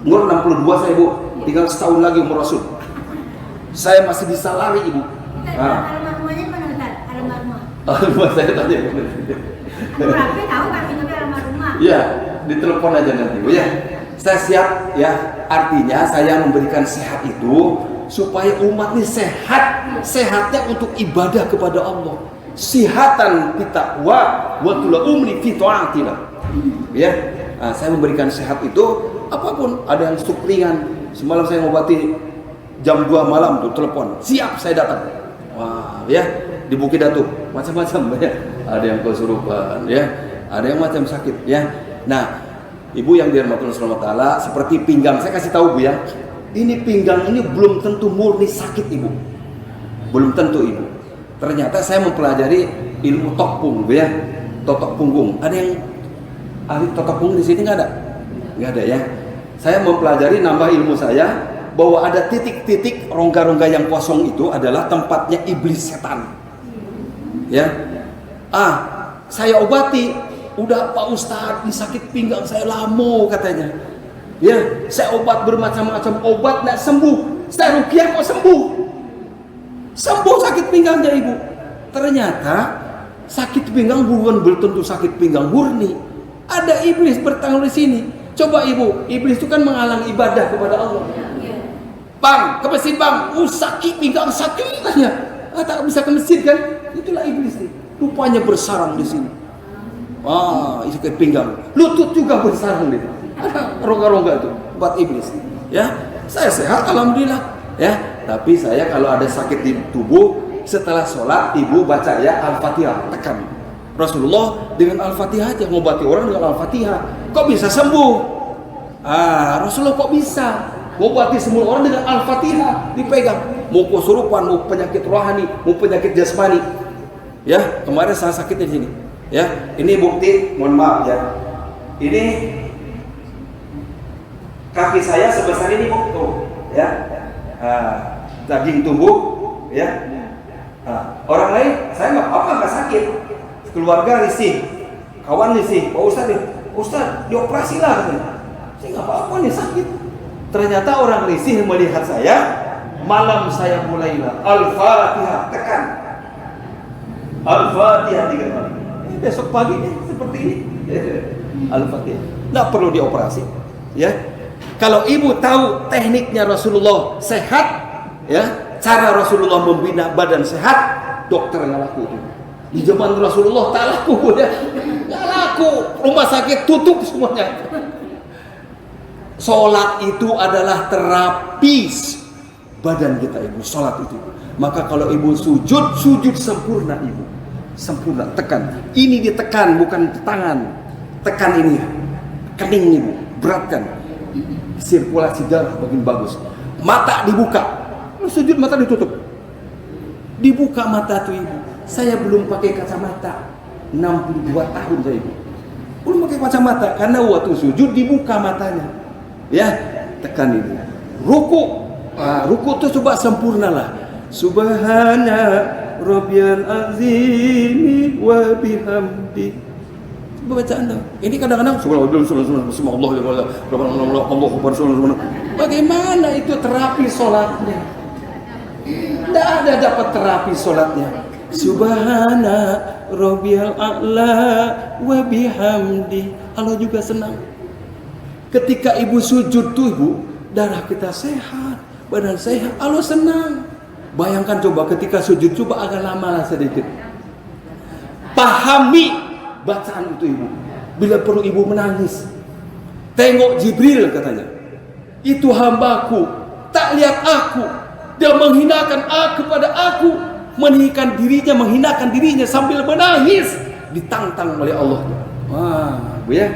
[SPEAKER 2] Umur 62 saya, Bu. Tinggal setahun lagi umur Rasul. Saya masih bisa lari, Ibu.
[SPEAKER 4] Alamat rumahnya mana, Ustaz? Alamat rumah.
[SPEAKER 2] Alamat saya tanya.
[SPEAKER 4] Berapa tahu kan itu alamat rumah?
[SPEAKER 2] Iya, ditelepon aja nanti, Bu, ya. Saya siap, ya. Artinya saya memberikan sehat itu supaya umat ini sehat. Sehatnya untuk ibadah kepada Allah. Sihatan kita wa tula umri fi ta'atillah. Ya. Saya memberikan sehat itu apapun. Ada yang stroke ringan. Semalam saya ngobati jam 2 malam tuh telepon. Siap, saya datang. Wah, ya. Di Bukit Datu macam-macam, ya. Ada yang kesurupan, ya. Ada yang macam sakit, ya. Nah, Ibu yang dirahmati Allah Subhanahu wa taala, seperti pinggang, saya kasih tahu, Bu, ya. Ini pinggang ini belum tentu murni sakit, Ibu. Belum tentu, Ibu. Ternyata saya mempelajari ilmu tokpung, Bu, ya. Totok punggung. Ada yang ahli totok punggung di sini nggak ada? Nggak ada, ya. Saya mempelajari, nambah ilmu saya bahwa ada titik-titik rongga-rongga yang kosong itu adalah tempatnya iblis setan. Ya. Saya obati. Udah Pak Ustadz, ini sakit pinggang saya lama katanya. Ya, saya obat bermacam-macam obat nggak sembuh. Saya ruqyah kok sembuh. Sembuh sakit pinggangnya, Ibu. Ternyata sakit pinggang bukan belum tentu sakit pinggang murni. Ada iblis bertanggung di sini. Coba, Ibu, iblis itu kan menghalang ibadah kepada Allah. Bang, ke masjid, Bang. Sakit pinggang, sakit katanya. Tak bisa ke masjid kan? Itulah iblis nih. Rupanya bersarang di sini. Sakit pinggang, lutut juga bersarang gitu. Ada rongga-rongga itu buat iblis. Ya, saya sehat alhamdulillah. Ya, tapi saya kalau ada sakit di tubuh setelah sholat, Ibu baca ya Al-Fatihah, tekan. Rasulullah dengan Al-Fatihah aja ngobati orang dengan Al-Fatihah. Kok bisa sembuh? Rasulullah kok bisa ngobati semua orang dengan Al-Fatihah dipegang. Mau kesurupan, mau penyakit rohani, mau penyakit jasmani. Ya, kemarin saya sakit di sini. Ya, ini bukti, mohon maaf ya. Ini kaki saya sebesar ini, Bu. Tuh, ya. Daging tubuh, ya. Orang lain, saya nggak apa-apa, nggak sakit. Keluarga risih, kawan risih, Pak Ustadz nih, Ustaz, dioperasi lah katanya. Saya nggak apa-apa nih, sakit. Ternyata orang risih melihat saya. Malam saya mulailah Al-Fatihah, tekan Al-Fatihah 3 kali. Besok pagi seperti ini. Al-Fatihah. Nggak perlu dioperasi. Ya, kalau ibu tahu tekniknya Rasulullah sehat, ya, cara Rasulullah membina badan sehat, dokter nggak laku itu. Di zaman Rasulullah tak laku, ya, nggak laku. Rumah sakit tutup semuanya. Sholat itu adalah terapi badan kita, ibu. Sholat itu. Maka kalau ibu sujud, sujud sempurna, ibu. Sempurna, tekan. Ini ditekan, bukan tangan. Tekan ini, kening ibu, beratkan. Sirkulasi darah makin bagus. Mata dibuka. Sujud mata ditutup. Dibuka mata tuh ibu. Saya belum pakai kacamata. 62 tahun saya ibu. Belum pakai kacamata karena waktu sujud dibuka matanya. Ya, tekan ibu. Ruku. Ruku tuh coba sempurnalah. Subhana rabbiyal azim wa bihamdi. Coba baca Anda. Ini kadang-kadang bagaimana itu terapi sholatnya? Tidak ada dapat terapi sholatnya. Subhana rabbiyal a'la wa bihamdi. Allah juga senang. Ketika ibu sujud tuh ibu, darah kita sehat, badan sehat, Allah senang. Bayangkan coba ketika sujud, coba agak lama lah sedikit. Pahami bacaan itu ibu. Bila perlu ibu menangis. Tengok Jibril katanya. Itu hambaku, tak lihat aku. Dia menghinakan aku kepada aku. Menghinakan dirinya sambil menangis. Ditantang oleh Allah. Wah, bu ya.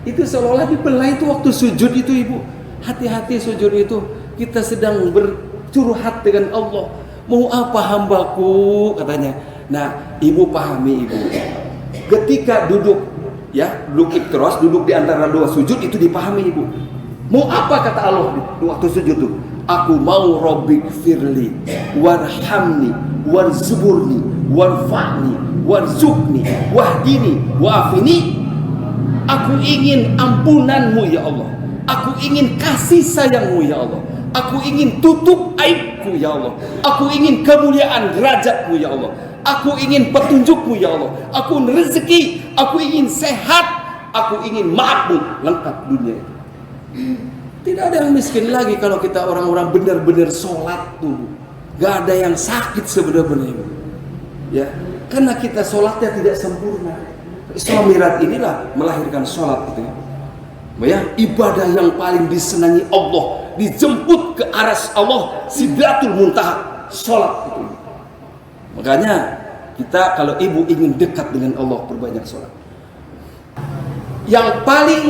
[SPEAKER 2] Itu seolah-olah dibelai itu waktu sujud itu ibu. Hati-hati sujud itu. Kita sedang bercurhat dengan Allah. Mau apa hambaku katanya. Nah, ibu pahami ibu. Ketika duduk, ya, duduk ikhtiras, duduk di antara dua sujud itu dipahami ibu. Mau apa kata Allah di waktu sujud itu? Aku mau Rabbik firli warhamni warzuburni warfa'ni warzukni wahdini wa'afini. Aku ingin ampunanmu ya Allah. Aku ingin kasih sayangmu ya Allah. Aku ingin tutup aibku ya Allah. Aku ingin kemuliaan derajatmu ya Allah. Aku ingin petunjukmu ya Allah. Aku ingin rezeki. Aku ingin sehat. Aku ingin maafmu. Lengkap dunia itu. Tidak ada yang miskin lagi kalau kita orang-orang benar-benar sholat tuh. Gak ada yang sakit sebenarnya. Ya, karena kita sholatnya tidak sempurna. Isra Mi'raj inilah melahirkan sholat itu. Ya, ibadah yang paling disenangi Allah, dijemput ke aras Allah, Sidratul Muntaha, sholat itu. Makanya kita kalau ibu ingin dekat dengan Allah, perbanyak sholat. Yang paling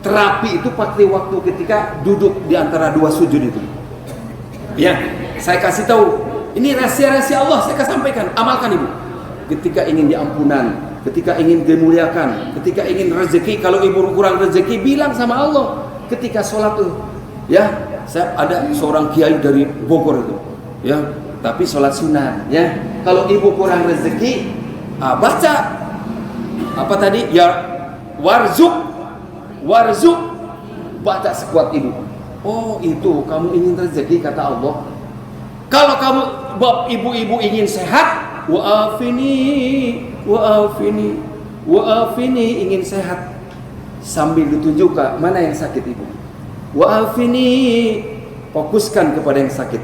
[SPEAKER 2] terapi itu pada waktu ketika duduk di antara dua sujud itu. Ya, saya kasih tahu, ini rahasia-rahasia Allah, saya akan sampaikan, amalkan ibu. Ketika ingin diampunan, ketika ingin dimuliakan, ketika ingin rezeki, kalau ibu kurang rezeki bilang sama Allah. Ketika sholat tuh, ya, saya ada seorang kiai dari Bogor itu, ya, tapi sholat sunat, ya. Kalau ibu kurang rezeki, baca apa tadi? Ya, warzuk, baca sekuat ibu. Oh itu kamu ingin rezeki kata Allah. Kalau kamu ibu-ibu ingin sehat, wa'afini ingin sehat, sambil ditunjukkan mana yang sakit ibu. Wa'afini, fokuskan kepada yang sakit.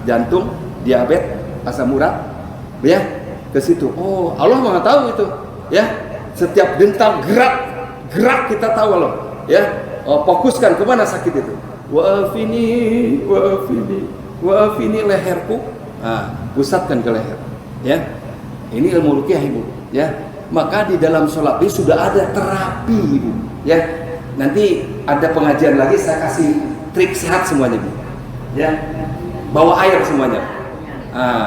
[SPEAKER 2] Jantung, diabetes, asam urat, ya, ke situ. Oh, Allah Maha tahu itu, ya. Setiap dentam gerak kita tahu Allah, ya. Fokuskan kemana sakit itu. Wa'afini leherku. Pusatkan ke leher. Ya, ini ilmu ruqyah ibu. Ya, maka di dalam sholat ini sudah ada terapi ibu. Ya, nanti ada pengajian lagi saya kasih trik sehat semuanya ibu. Ya, bawa air semuanya.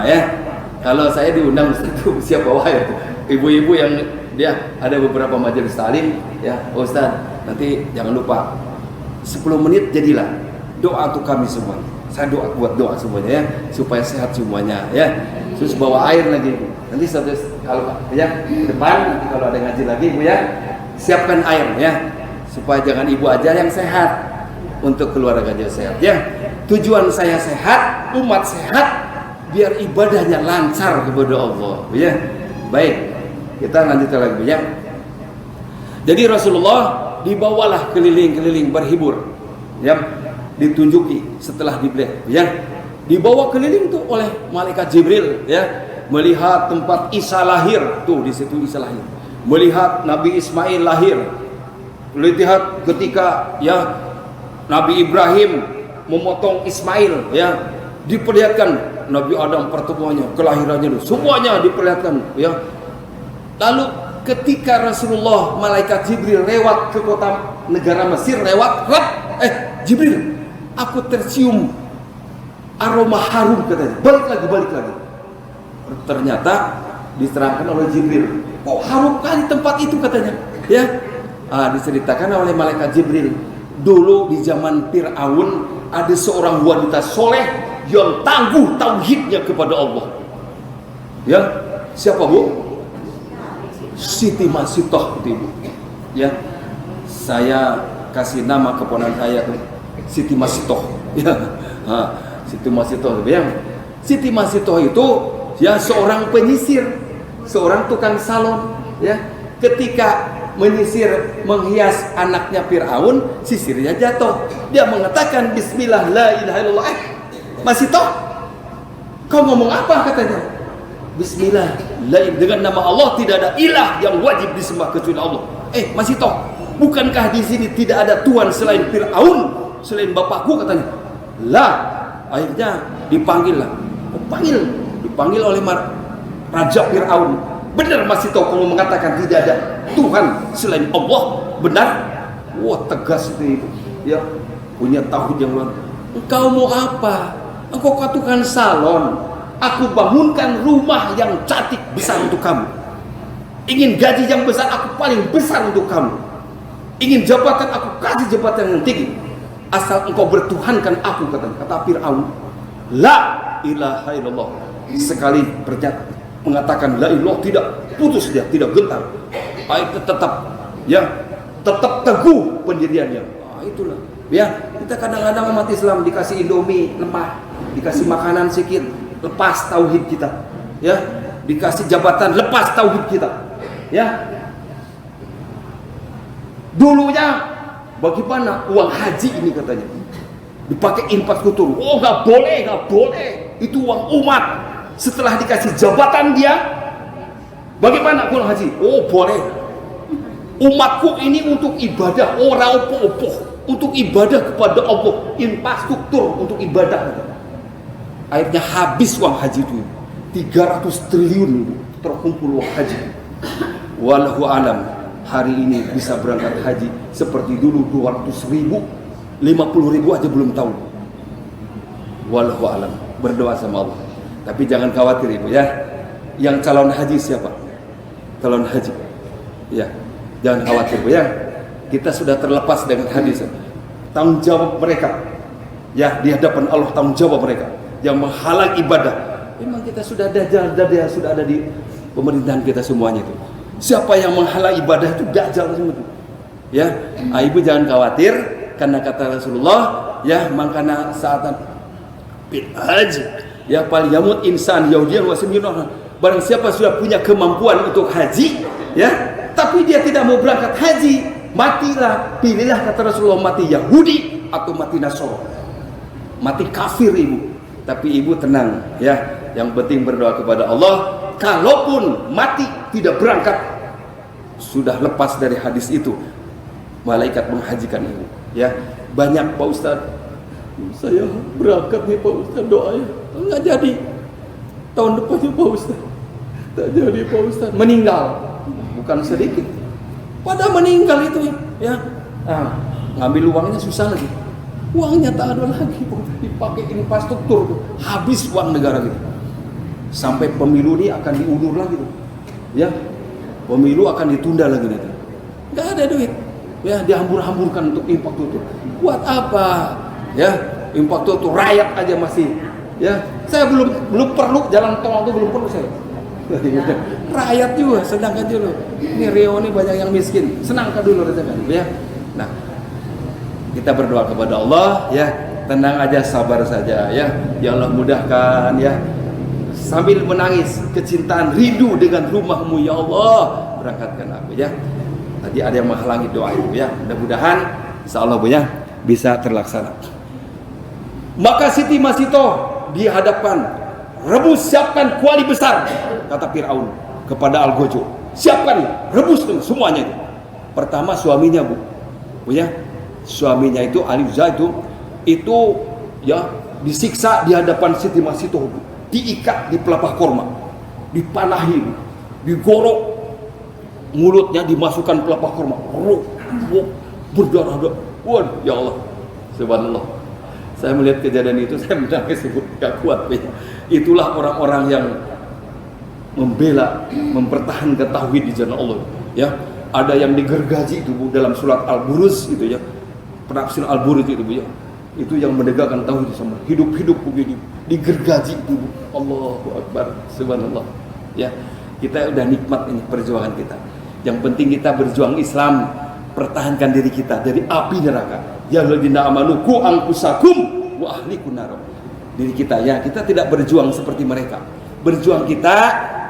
[SPEAKER 2] Ya, kalau saya diundang itu siap bawa air. Ibu-ibu yang dia ada beberapa majelis taklim, ya, Ustaz, nanti jangan lupa 10 menit jadilah doa untuk kami semua. Saya buat doa semuanya ya, supaya sehat semuanya ya. Terus bawa air lagi. Nanti kalau ya ke depan nanti kalau ada ngaji lagi Bu ya, siapkan air ya, supaya jangan ibu aja yang sehat, untuk keluarganya sehat ya. Tujuan saya sehat, umat sehat, biar ibadahnya lancar kepada Allah ya. Baik, kita lanjutkan lagi ya. Jadi Rasulullah dibawalah keliling-keliling berhibur ya, ditunjuki setelah dibeli ya, dibawa keliling tuh oleh malaikat Jibril ya, melihat tempat Isa lahir tuh, di situ Isa lahir, melihat Nabi Ismail lahir, lihat ketika ya Nabi Ibrahim memotong Ismail ya, diperlihatkan Nabi Adam pertemuannya, kelahirannya, semuanya diperlihatkan ya. Lalu ketika Rasulullah, malaikat Jibril lewat ke kota negara Mesir, lewat Jibril, aku tercium aroma harum katanya. Balik lagi. Ternyata diterangkan oleh Jibril, kok harum kali tempat itu katanya. Ya, diceritakan oleh malaikat Jibril. Dulu di zaman Fir'aun ada seorang wanita soleh yang tangguh tauhidnya kepada Allah. Ya, siapa bu? Siti Masitoh itu ibu. Ya, saya kasih nama keponakan saya Siti Masitoh. Ya, Siti Masitoh ya. Siti Masitoh itu ya seorang penyisir, seorang tukang salon. Ya, ketika menyisir menghias anaknya Fir'aun, sisirnya jatuh. Dia mengatakan Bismillah la ilaha illallah. Masitoh, kau ngomong apa katanya? Bismillah, dengan nama Allah tidak ada ilah yang wajib disembah kecuali Allah. Masih toh, bukankah di sini tidak ada Tuhan selain Fir'aun, selain bapakku katanya? Lah, akhirnya dipanggil oleh Raja Fir'aun. Benar masih toh kalau mengatakan tidak ada Tuhan selain Allah, benar? Wah, tegas itu ya, punya tauhid yang luar. Engkau mau apa? Engkau katakan salon. Aku bangunkan rumah yang cantik besar untuk kamu. Ingin gaji yang besar, aku paling besar untuk kamu. Ingin jabatan, aku kasih jabatan yang tinggi. Asal engkau bertuhankan aku, kata Fir'aun. La ilaha illallah. Sekali pernyataan mengatakan la ilallah, tidak putus dia, tidak gentar. Tetap ya, tetap teguh pendiriannya. Itulah. Ya, kita kadang-kadang umat Islam dikasih Indomie lemah, dikasih makanan sedikit, lepas tauhid kita, ya, dikasih jabatan, lepas tauhid kita, ya. Dulunya bagaimana uang haji ini katanya dipakai infrastruktur? Oh, nggak boleh, itu uang umat. Setelah dikasih jabatan dia, bagaimana uang haji? Oh, boleh. Umatku ini untuk ibadah, orang opo-opo, untuk ibadah kepada Allah, infrastruktur untuk ibadah. Akhirnya habis uang haji itu 300 triliun terkumpul uang haji. Wallahu alam, hari ini bisa berangkat haji seperti dulu 200.000, 50.000 aja belum tahu. Wallahu alam, berdoa sama Allah. Tapi jangan khawatir ibu ya. Yang calon haji siapa? Calon haji. Ya, jangan khawatir bu ya. Kita sudah terlepas dengan hadis. Tanggung jawab mereka. Ya, di hadapan Allah tanggung jawab mereka yang menghalang ibadah. Memang kita sudah ada di pemerintahan kita semuanya itu. Siapa yang menghalang ibadah itu dajjal semua itu. Ya, ibu jangan khawatir karena kata Rasulullah, ya, makana saatan bil haji, ya fal yamut insan yahudiyan wa samiyun. Barang siapa sudah punya kemampuan untuk haji, ya, tapi dia tidak mau berangkat haji, matilah, pilihlah kata Rasulullah, mati Yahudi atau mati Nasrani. Mati kafir ibu. Tapi ibu tenang ya, yang penting berdoa kepada Allah. Kalaupun mati tidak berangkat, sudah lepas dari hadis itu, malaikat menghajikan ibu ya. Banyak Pak Ustadz, saya berangkat nih Pak Ustadz, doanya nggak jadi. Tahun depannya Pak Ustadz, tak jadi Pak Ustadz, meninggal. Bukan sedikit, pada meninggal itu ya. Ngambil uangnya susah lagi, uangnya tak ada lagi, dipakai infrastruktur, habis uang negara gitu. Sampai pemilu ini akan diundur lagi tuh, ya, pemilu akan ditunda lagi nanti. Nggak ada duit, ya, dihambur-hamburkan untuk infrastruktur. Buat apa? Ya, infrastruktur rakyat aja masih, ya. Saya belum perlu jalan tol itu, belum perlu saya. Rakyat juga sedangkan dulu. Ini Rio ini banyak yang miskin. Senangkan dulu rezekinya ya. Nah, kita berdoa kepada Allah ya, tenang aja, sabar saja ya. Ya Allah mudahkan ya. Sambil menangis kecintaan rindu dengan rumahmu ya Allah, berangkatkan aku ya. Tadi ada yang menghalangi doa itu ya. Mudah-mudahan insyaallah Bu ya bisa terlaksana. Maka Siti Masito di hadapan rebus, siapkan kuali besar, kata Fir'aun kepada Algojo, siapkan, rebus tuh semuanya itu. Pertama suaminya Bu ya, suaminya itu Aliza itu ya disiksa di hadapan Siti Masito Bu. Diikat di pelepah korma, dipanahi, digorok, mulutnya dimasukkan pelepah korma, berdarah-darah. Waduh, ya Allah, subhanallah. Saya melihat kejadian itu, saya menangis, gak kuat. Itulah orang-orang yang membela, mempertahankan tauhid di jalan Allah. Ya, ada yang digergaji itu Bu dalam surat Al-Buruz itu ya, penafsir Al-Buruz itu Bu ya. Itu yang menegakkan tauhid sama hidup-hidup begini digergaji itu Bu. Allahu Akbar, subhanallah. Ya, kita udah nikmat ini perjuangan kita. Yang penting kita berjuang Islam, pertahankan diri kita dari api neraka. Ya alladzina amanu qu anfusakum wa ahlikum nar. Diri kita ya, kita tidak berjuang seperti mereka. Berjuang kita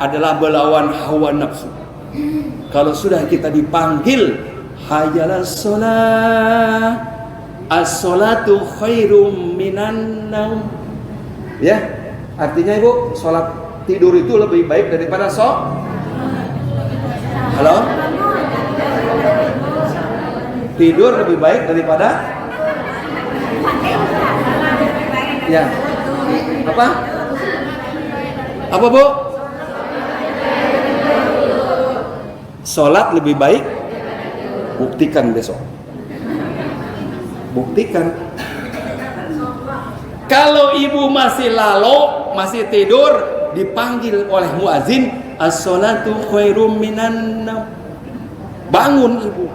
[SPEAKER 2] adalah melawan hawa nafsu. Kalau sudah kita dipanggil hayyalas shalah, as-sholatu khairum minan naum. Ya, artinya Ibu, sholat tidur itu lebih baik daripada Halo? Tidur lebih baik daripada ya. Apa? Apa Bu? Sholat lebih baik. Buktikan besok. Buktikan. Kalau ibu masih lalo, masih tidur, dipanggil oleh muazin, as-sholatu khairum minan naum. Bangun ibu.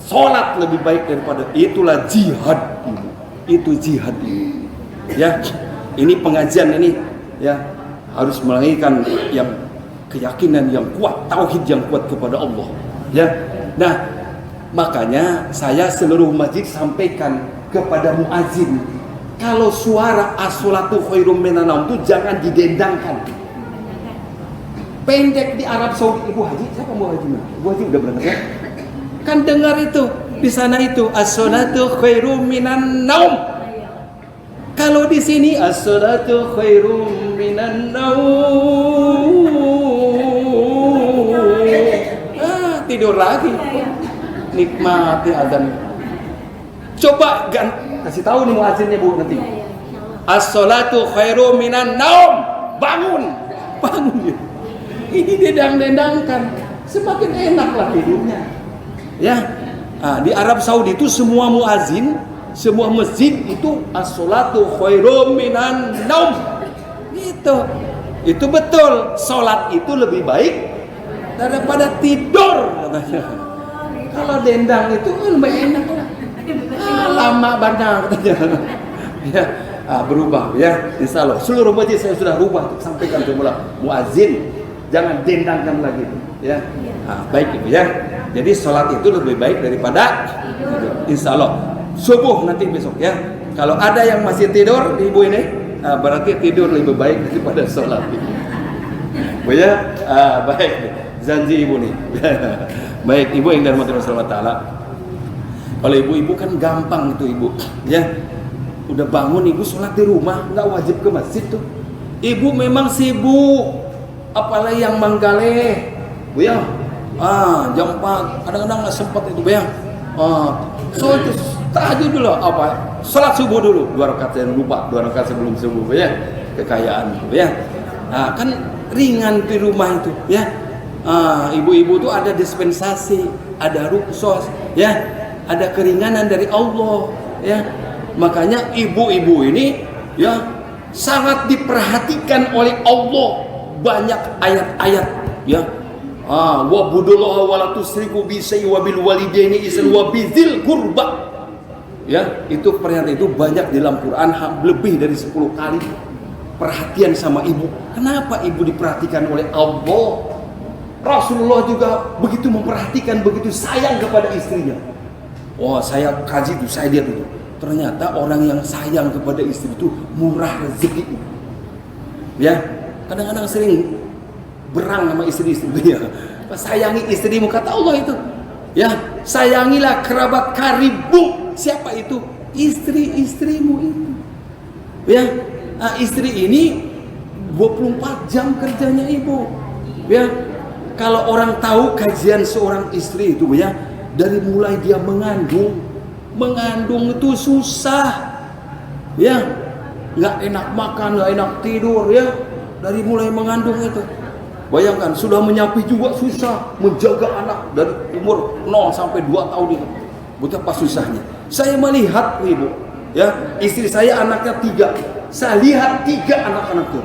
[SPEAKER 2] Sholat lebih baik daripada, itulah jihad ibu. Itu jihad ibu. Ya, ini pengajian ini ya harus melahirkan yang keyakinan yang kuat, tauhid yang kuat kepada Allah. Ya. Nah, makanya saya seluruh masjid sampaikan kepada muazin, kalau suara as-sholatu khairum minan naum itu jangan didendangkan. Pendek di Arab Saudi, Ibu Haji, siapa mau haji? Ibu Haji udah berangkat ya? Kan dengar itu di sana itu as-sholatu khairum minan naum. Kalau di sini as-sholatu khairum minan naum. Tidur lagi. Nikmati azan. Coba kasih tahu nih muazzinnya Bu nanti. As-sholatu khairum minan naum. Bangun. Bangun. Ini dendang-dendangkan. Semakin enaklah tidurnya. Ya, di Arab Saudi itu semua muazin, semua masjid itu as-sholatu khairum minan naum. Itu betul. Sholat itu lebih baik daripada tidur katanya. Kalau dendang itu lebih enak lah. Lama banget katanya. Ya, berubah ya. Insyaallah seluruh masjid saya sudah rubah, sampaikan semula muazin jangan dendangkan lagi ya. Baik Ibu ya. Jadi sholat itu lebih baik daripada insya Allah subuh nanti besok ya. Kalau ada yang masih tidur Ibu ini, berarti tidur lebih baik daripada sholat. Bu ya, baik. Janji Ibu nih. Baik Ibu yang dirahmati Allah Subhanahu wa taala. Kalau ibu-ibu kan gampang itu Ibu ya. Udah bangun Ibu sholat di rumah, nggak wajib ke masjid tuh. Ibu memang sibuk, apalagi yang manggaleh Bu ya. Jam 4 kadang-kadang nggak sempat itu Bu ya. So itu tahajud dulu apa? Salat subuh dulu 2 rakaat, jangan lupa 2 rakaat sebelum subuh Bu ya. Kekayaan Bu ya. Kan ringan di rumah itu ya. Ibu-ibu tuh ada dispensasi, ada ruksos ya. Ada keringanan dari Allah ya. Makanya ibu-ibu ini ya sangat diperhatikan oleh Allah. Banyak ayat-ayat ya. Wa budullaha wa la tusriku bi syai'in wa bil walidaini ihsan wa bizil qurba. Ya, itu pernyataan itu banyak di dalam Quran lebih dari 10 kali. perhatian sama ibu. Kenapa ibu diperhatikan oleh Allah? Rasulullah juga begitu memperhatikan, begitu sayang kepada istrinya. Oh, saya kaji itu, saya lihat itu. Ternyata orang yang sayang kepada istri itu murah rezeki. Ya, kadang-kadang sering berang sama istri-istri dia. Sayangi istrimu, kata Allah itu. Ya, sayangilah kerabat karibmu. Siapa itu? Istri-istrimu itu. Ya, istri ini 24 jam kerjanya ibu. Ya, kalau orang tahu kajian seorang istri itu ya, dari mulai dia mengandung itu susah. Ya, nggak enak makan, nggak enak tidur ya. Dari mulai mengandung itu. Bayangkan, sudah menyapi juga susah, menjaga anak dari umur 0 sampai 2 tahun itu. Betapa susahnya. Saya melihat ibu, ya, istri saya anaknya 3. Saya lihat 3 anak-anak itu.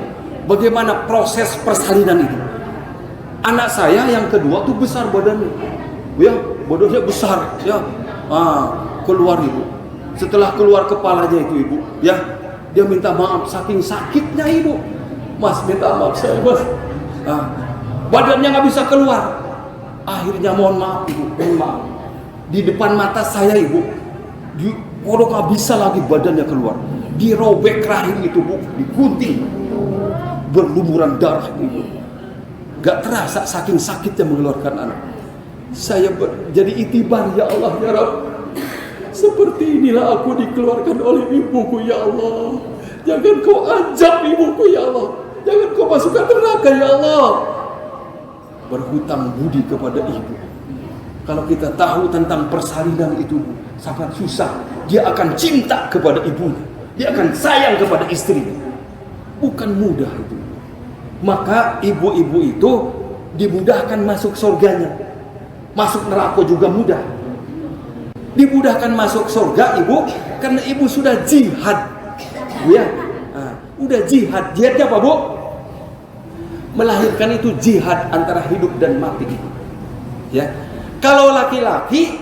[SPEAKER 2] Bagaimana proses persalinan itu. Anak saya yang kedua tuh besar badannya. Ya, badannya besar, ya. Keluar ibu. Setelah keluar kepalanya itu ibu, ya, dia minta maaf saking sakitnya ibu. Mas, minta maaf saya, Mas. Badannya nggak bisa keluar. Akhirnya mohon maaf ibu, mohon maaf. Di depan mata saya ibu, udah nggak bisa lagi badannya keluar. Dirobek rahim itu bu, digunting, berlumuran darah ibu. Gak terasa saking sakitnya mengeluarkan anak. Saya jadi itibar, ya Allah ya Rabb. Seperti inilah aku dikeluarkan oleh ibuku ya Allah. Jangan kau ajab ibuku ya Allah. Jangan kau masukkan neraka ya Allah. Berhutang budi kepada ibu. Kalau kita tahu tentang persalinan itu sangat susah. Dia akan cinta kepada ibunya. Dia akan sayang kepada istrinya. Bukan mudah itu. Maka ibu-ibu itu dimudahkan masuk surganya. Masuk neraka juga mudah. Dimudahkan masuk surga ibu karena ibu sudah jihad. Ya. Udah jihad. Jihadnya apa bu? Melahirkan itu jihad antara hidup dan mati. Ya. Kalau laki-laki,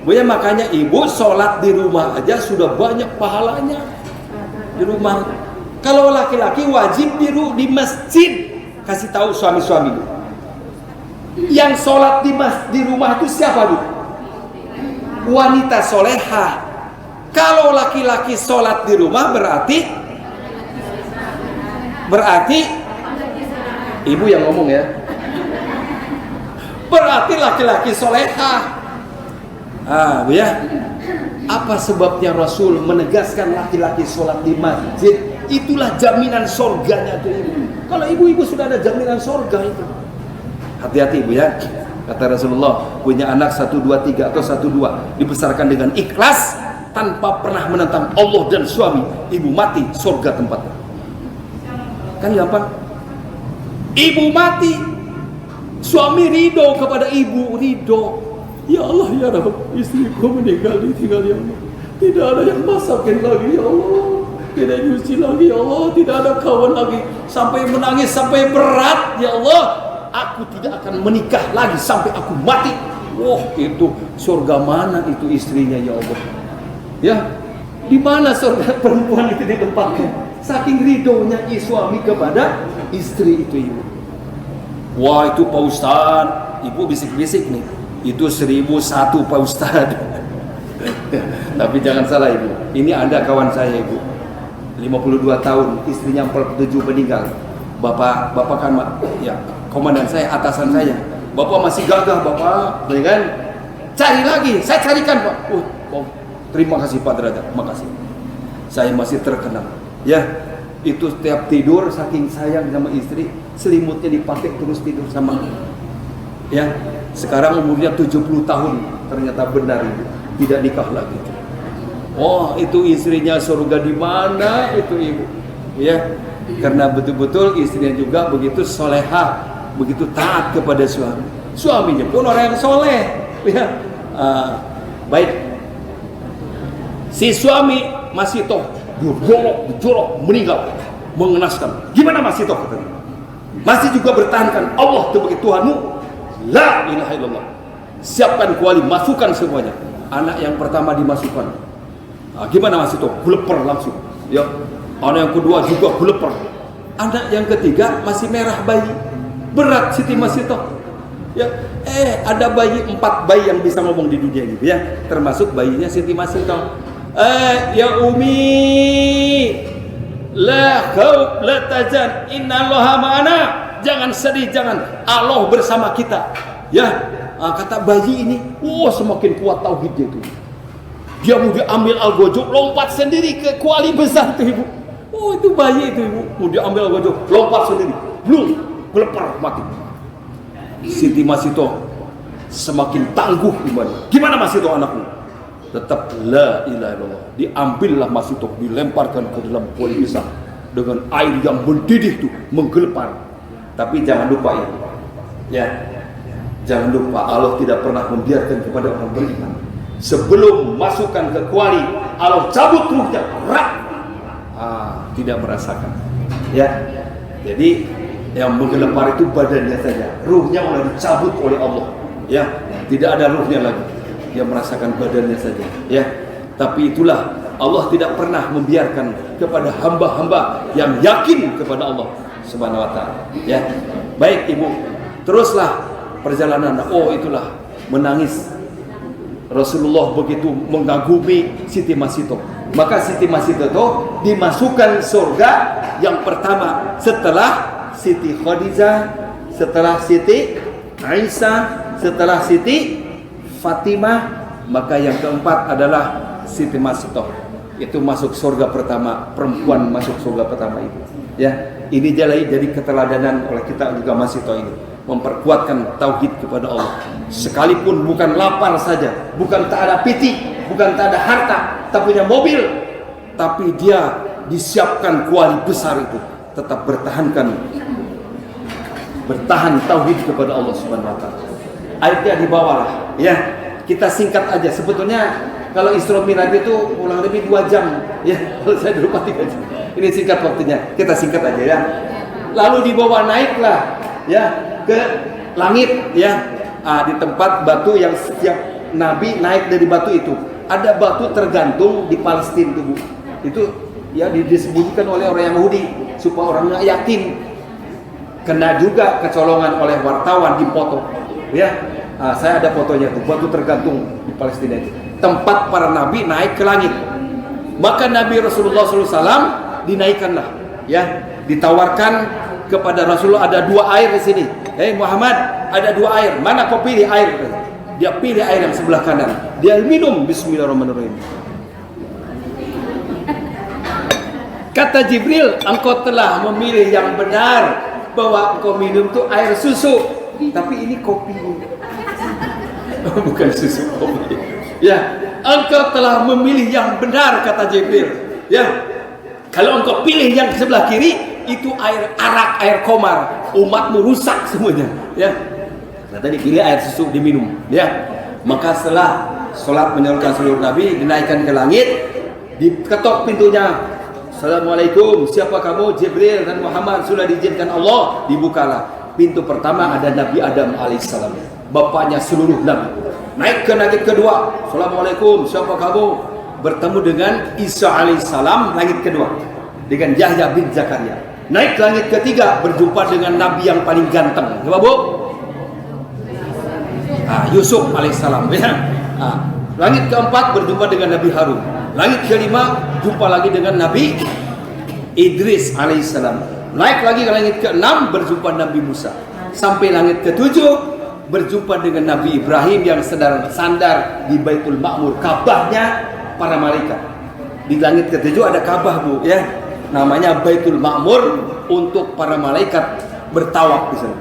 [SPEAKER 2] ya makanya ibu sholat di rumah aja sudah banyak pahalanya di rumah. Kalau laki-laki wajib di masjid. Kasih tahu suami-suami. Yang sholat di rumah itu siapa bu? Wanita solehah. Kalau laki-laki sholat di rumah berarti ibu yang ngomong ya. Berarti laki-laki solehah. Ya. Apa sebabnya Rasul menegaskan laki-laki sholat di masjid? Itulah jaminan surganya tuh ibu. Kalau ibu-ibu sudah ada jaminan surga itu. Hati-hati ibu ya. Kata Rasulullah, punya anak 1, 2, 3 atau 1, 2 dibesarkan dengan ikhlas tanpa pernah menentang Allah dan suami, ibu mati surga tempatnya. Kan gampang. Ibu mati, suami ridho kepada ibu, ridho. Ya Allah ya Rabb, istriku meninggal ditinggal ya Allah. Tidak ada yang masakin lagi ya Allah. Tidak nyuci lagi ya Allah. Tidak ada kawan lagi. Sampai menangis, sampai berat ya Allah. Aku tidak akan menikah lagi sampai aku mati. Wah, itu surga mana itu istrinya ya Allah. Ya, di mana surga perempuan itu ditempatkan? Saking ridhonya suami kepada istri itu ibu. Wah, itu Pak Ustadz, ibu bisik-bisik nih. Itu 1001 Pak Ustadz. Tapi jangan salah ibu. Ini ada kawan saya ibu. 52 tahun, istrinya 47 meninggal. Bapak kan ya komandan saya, atasan saya. Bapak masih gagah bapak, ya kan? Cari lagi, saya carikan pak. Terima kasih Pak Derajat, makasih. Saya masih terkenal. Ya, itu setiap tidur saking sayang sama istri, selimutnya dipakai terus tidur sama. Ya, sekarang umurnya 70 tahun, ternyata benar ibu, tidak nikah lagi. Oh, itu istrinya surga di mana itu ibu? Ya, karena betul-betul istrinya juga begitu solehah, begitu taat kepada suami. Suaminya pun orang yang soleh. Ya, baik. Si suami masih toh jorok, meninggal, mengenaskan. Gimana masih toh katanya? Masih juga bertahankan Allah sebagai Tuhanmu. La ilaha illallah. Siapkan kuali, masukkan semuanya. Anak yang pertama dimasukkan. Gimana masih toh? Guleper langsung. Ya. Anak yang kedua juga guleper. Anak yang ketiga masih merah bayi. Berat Siti Masitoh. Ya, ada bayi 4 bayi yang bisa ngomong di dunia ini ya, termasuk bayinya Siti Masitoh. Ya Umi, la khauf la tajan, innallaha ma'ana. Jangan sedih, jangan, Allah bersama kita. Ya, kata bayi ini, semakin kuat tauhidnya itu. Dia mau diambil Al-Gojo, lompat sendiri ke kuali besar tuh ibu. Itu bayi itu ibu, mau diambil Al-Gojo, lompat sendiri, belum gelepar mati. Siti Masitoh semakin tangguh iman. Gimana Masitoh anakmu? Tetap la ilaha illallah. Diambillah Masitoh, dilemparkan ke dalam kuali besar dengan air yang mendidih tuh, menggelepar. Tapi jangan lupa ya, jangan lupa Allah tidak pernah membiarkan kepada orang beriman. Sebelum masukkan ke kuali, Allah cabut ruhnya, tidak merasakan. Ya, jadi yang menggelepar itu badannya saja, ruhnya sudah dicabut oleh Allah. Ya, tidak ada ruhnya lagi. Dia merasakan badannya saja. Ya, tapi itulah Allah tidak pernah membiarkan kepada hamba-hamba yang yakin kepada Allah Subhanahu wa taala. Ya. Baik Ibu, teruslah perjalanan. Itulah menangis. Rasulullah begitu mengagumi Siti Masitoh. Maka Siti Masitoh itu dimasukkan surga yang pertama setelah Siti Khadijah, setelah Siti Aisyah, setelah Siti Fatimah, maka yang keempat adalah Siti Masitoh. Itu masuk surga pertama, perempuan masuk surga pertama itu. Ya, ini jadi keteladanan oleh kita juga Masitoh ini, memperkuatkan tauhid kepada Allah. Sekalipun bukan lapar saja, bukan tak ada piti, bukan tak ada harta, tak punya mobil, tapi dia disiapkan kuali besar itu, tetap bertahan tauhid kepada Allah Subhanahu wa taala. Ayatnya dibawalah, ya. Kita singkat aja. Sebetulnya kalau Isra Mi'raj itu kurang lebih 2 jam, ya. Kalau saya di rumah 3 jam. Ini singkat waktunya. Kita singkat aja ya. Lalu dibawa naiklah, ya, ke langit, ya. Di tempat batu yang setiap nabi naik dari batu itu. Ada batu tergantung di Palestina itu, Bu. Itu ya disembunyikan oleh orang Yahudi supaya orang nggak yakin. Kena juga kecolongan oleh wartawan dipoto, ya. Saya ada fotonya tuh, batu tergantung di Palestina itu. Tempat para nabi naik ke langit. Maka Nabi Rasulullah SAW dinaikkanlah, ya. Ditawarkan kepada Rasulullah, ada 2 air di sini. Muhammad, ada 2 air. Mana kau pilih air? Dia pilih air yang sebelah kanan. Dia minum. Bismillahirrahmanirrahim. Kata Jibril, engkau telah memilih yang benar, bahwa engkau minum itu air susu, tapi ini kopi. Bukan susu, kopi. Ya, engkau telah memilih yang benar, kata Jibril. Ya, kalau engkau pilih yang sebelah kiri, itu air arak, air komar, umatmu rusak semuanya. Ya, nah, tadi pilih air susu diminum. Ya, maka setelah sholat menyerukan seluruh Nabi, dinaikkan ke langit, diketok pintunya. Assalamualaikum, siapa kamu? Jibril dan Muhammad, sudah diizinkan Allah. Dibukalah pintu pertama, ada Nabi Adam alaihissalam, bapaknya seluruh Nabi. Naik ke langit kedua. Assalamualaikum, siapa kamu? Bertemu dengan Isa alaihissalam, langit kedua, dengan Yahya bin Zakaria. Naik ke langit ketiga, berjumpa dengan Nabi yang paling ganteng. Coba Bu, Yusuf alaihissalam, ya. Langit keempat berjumpa dengan Nabi Harun. Langit kelima jumpa lagi dengan Nabi Idris alaihissalam. Naik lagi ke langit keenam, berjumpa Nabi Musa. Sampai langit ketujuh berjumpa dengan Nabi Ibrahim yang sedang sandar di Baitul Ma'mur, Ka'bahnya para malaikat. Di langit ketujuh ada Ka'bah, Bu, ya. Namanya Baitul Ma'mur untuk para malaikat bertawaf di sana.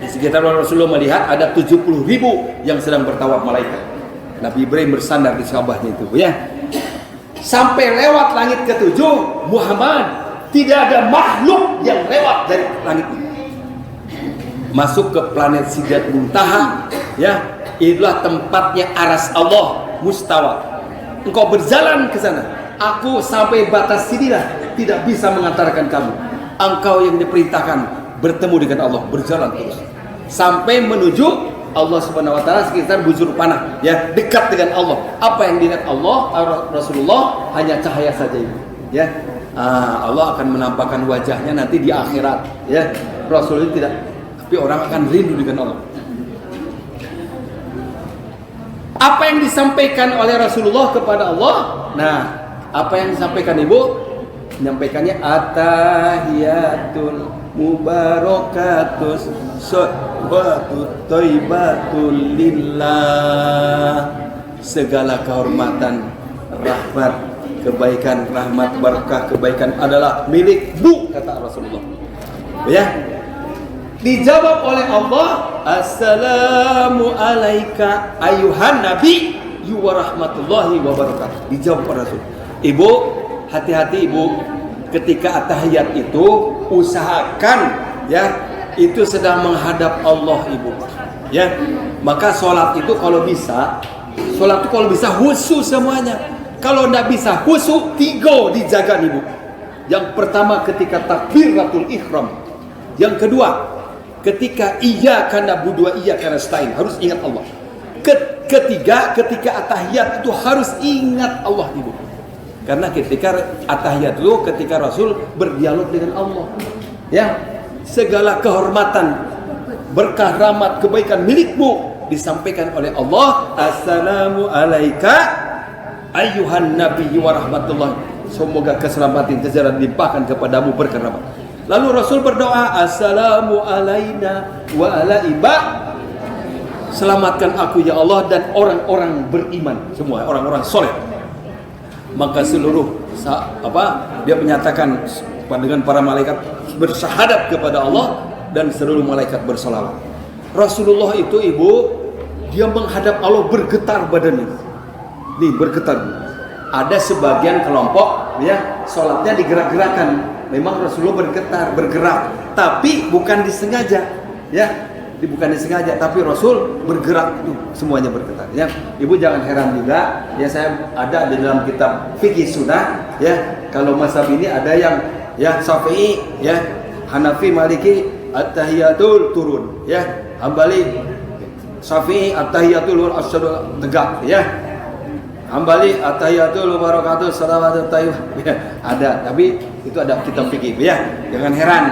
[SPEAKER 2] Di sekitar Rasulullah melihat ada 70.000 yang sedang bertawaf malaikat. Nabi Ibrahim bersandar di Ka'bahnya itu, ya. Sampai lewat langit ketujuh, Muhammad, tidak ada makhluk yang lewat dari langit ini. Masuk ke planet Sidrat Muntaha, ya. Itulah tempatnya aras Allah mustawa. Engkau berjalan ke sana. Aku sampai batas sinilah, tidak bisa mengantarkan kamu. Engkau yang diperintahkan bertemu dengan Allah, berjalan terus sampai menuju Allah Subhanahu wa taala sekitar bujur panah, ya, dekat dengan Allah. Apa yang dilihat Allah, Rasulullah hanya cahaya saja itu, ya. Allah akan menampakkan wajahnya nanti di akhirat, ya. Rasul itu tidak, tapi orang akan rindu dengan Allah. Apa yang disampaikan oleh Rasulullah kepada Allah? Nah, apa yang disampaikan Ibu? Menyampaikannya atahiyatul mubarakatus sholawatut thayyibatul lillah. Segala kehormatan, rahmat, kebaikan, rahmat, berkah, kebaikan adalah milikmu, kata Rasulullah. Ya. Dijawab oleh Allah, assalamu alaika ayuhan nabi wa rahmatullahi wa barakatuh. Dijawab oleh Rasul. Ibu, hati-hati Ibu, ketika at-tahiyat itu usahakan ya, itu sedang menghadap Allah Ibu. Ya. Maka sholat itu kalau bisa khusyuk semuanya. Kalau tidak bisa khusyuk, 3 dijaga Ibu. Yang pertama ketika takbiratul ihram. Yang kedua, ketika iyyaka na'budu wa iyyaka nasta'in, harus ingat Allah. Ketiga, ketika at-tahiyat itu harus ingat Allah Ibu. Karena ketika at-tahiyat itu ketika Rasul berdialog dengan Allah. Ya, segala kehormatan, berkah, rahmat, kebaikan milikmu disampaikan oleh Allah. Assalamu alaika ayyuhan nabiyyu wa rahmatullah. Semoga keselamatan kejaran dilimpahkan kepadamu berkah rahmat. Lalu Rasul berdoa, assalamu alaina wa ala iba. Selamatkan aku ya Allah dan orang-orang beriman semua, orang-orang soleh. Maka seluruh dia menyatakan dengan para malaikat bersyahadat kepada Allah dan seluruh malaikat bersolawat. Rasulullah itu Ibu, dia menghadap Allah bergetar badannya. Nih bergetar. Ada sebagian kelompok ya sholatnya digerak-gerakan. Memang Rasulullah bergerak, tapi bukan disengaja, ya, bukan disengaja, tapi Rasul bergerak tuh, semuanya bergetar. Ya, Ibu jangan heran juga, ya saya ada di dalam kitab fikih sunnah, ya, kalau mazhab ini ada yang ya Syafi'i, ya, Hanafi, Maliki, at-tahiyatul turun, ya, Hambali, Syafi'i at-tahiyatul asyhadu tegak, ya. Hambali at-tahiyatul barakatuh salawatut thayyibah. Ya, ada, tapi itu ada kitab fikih ya. Jangan heran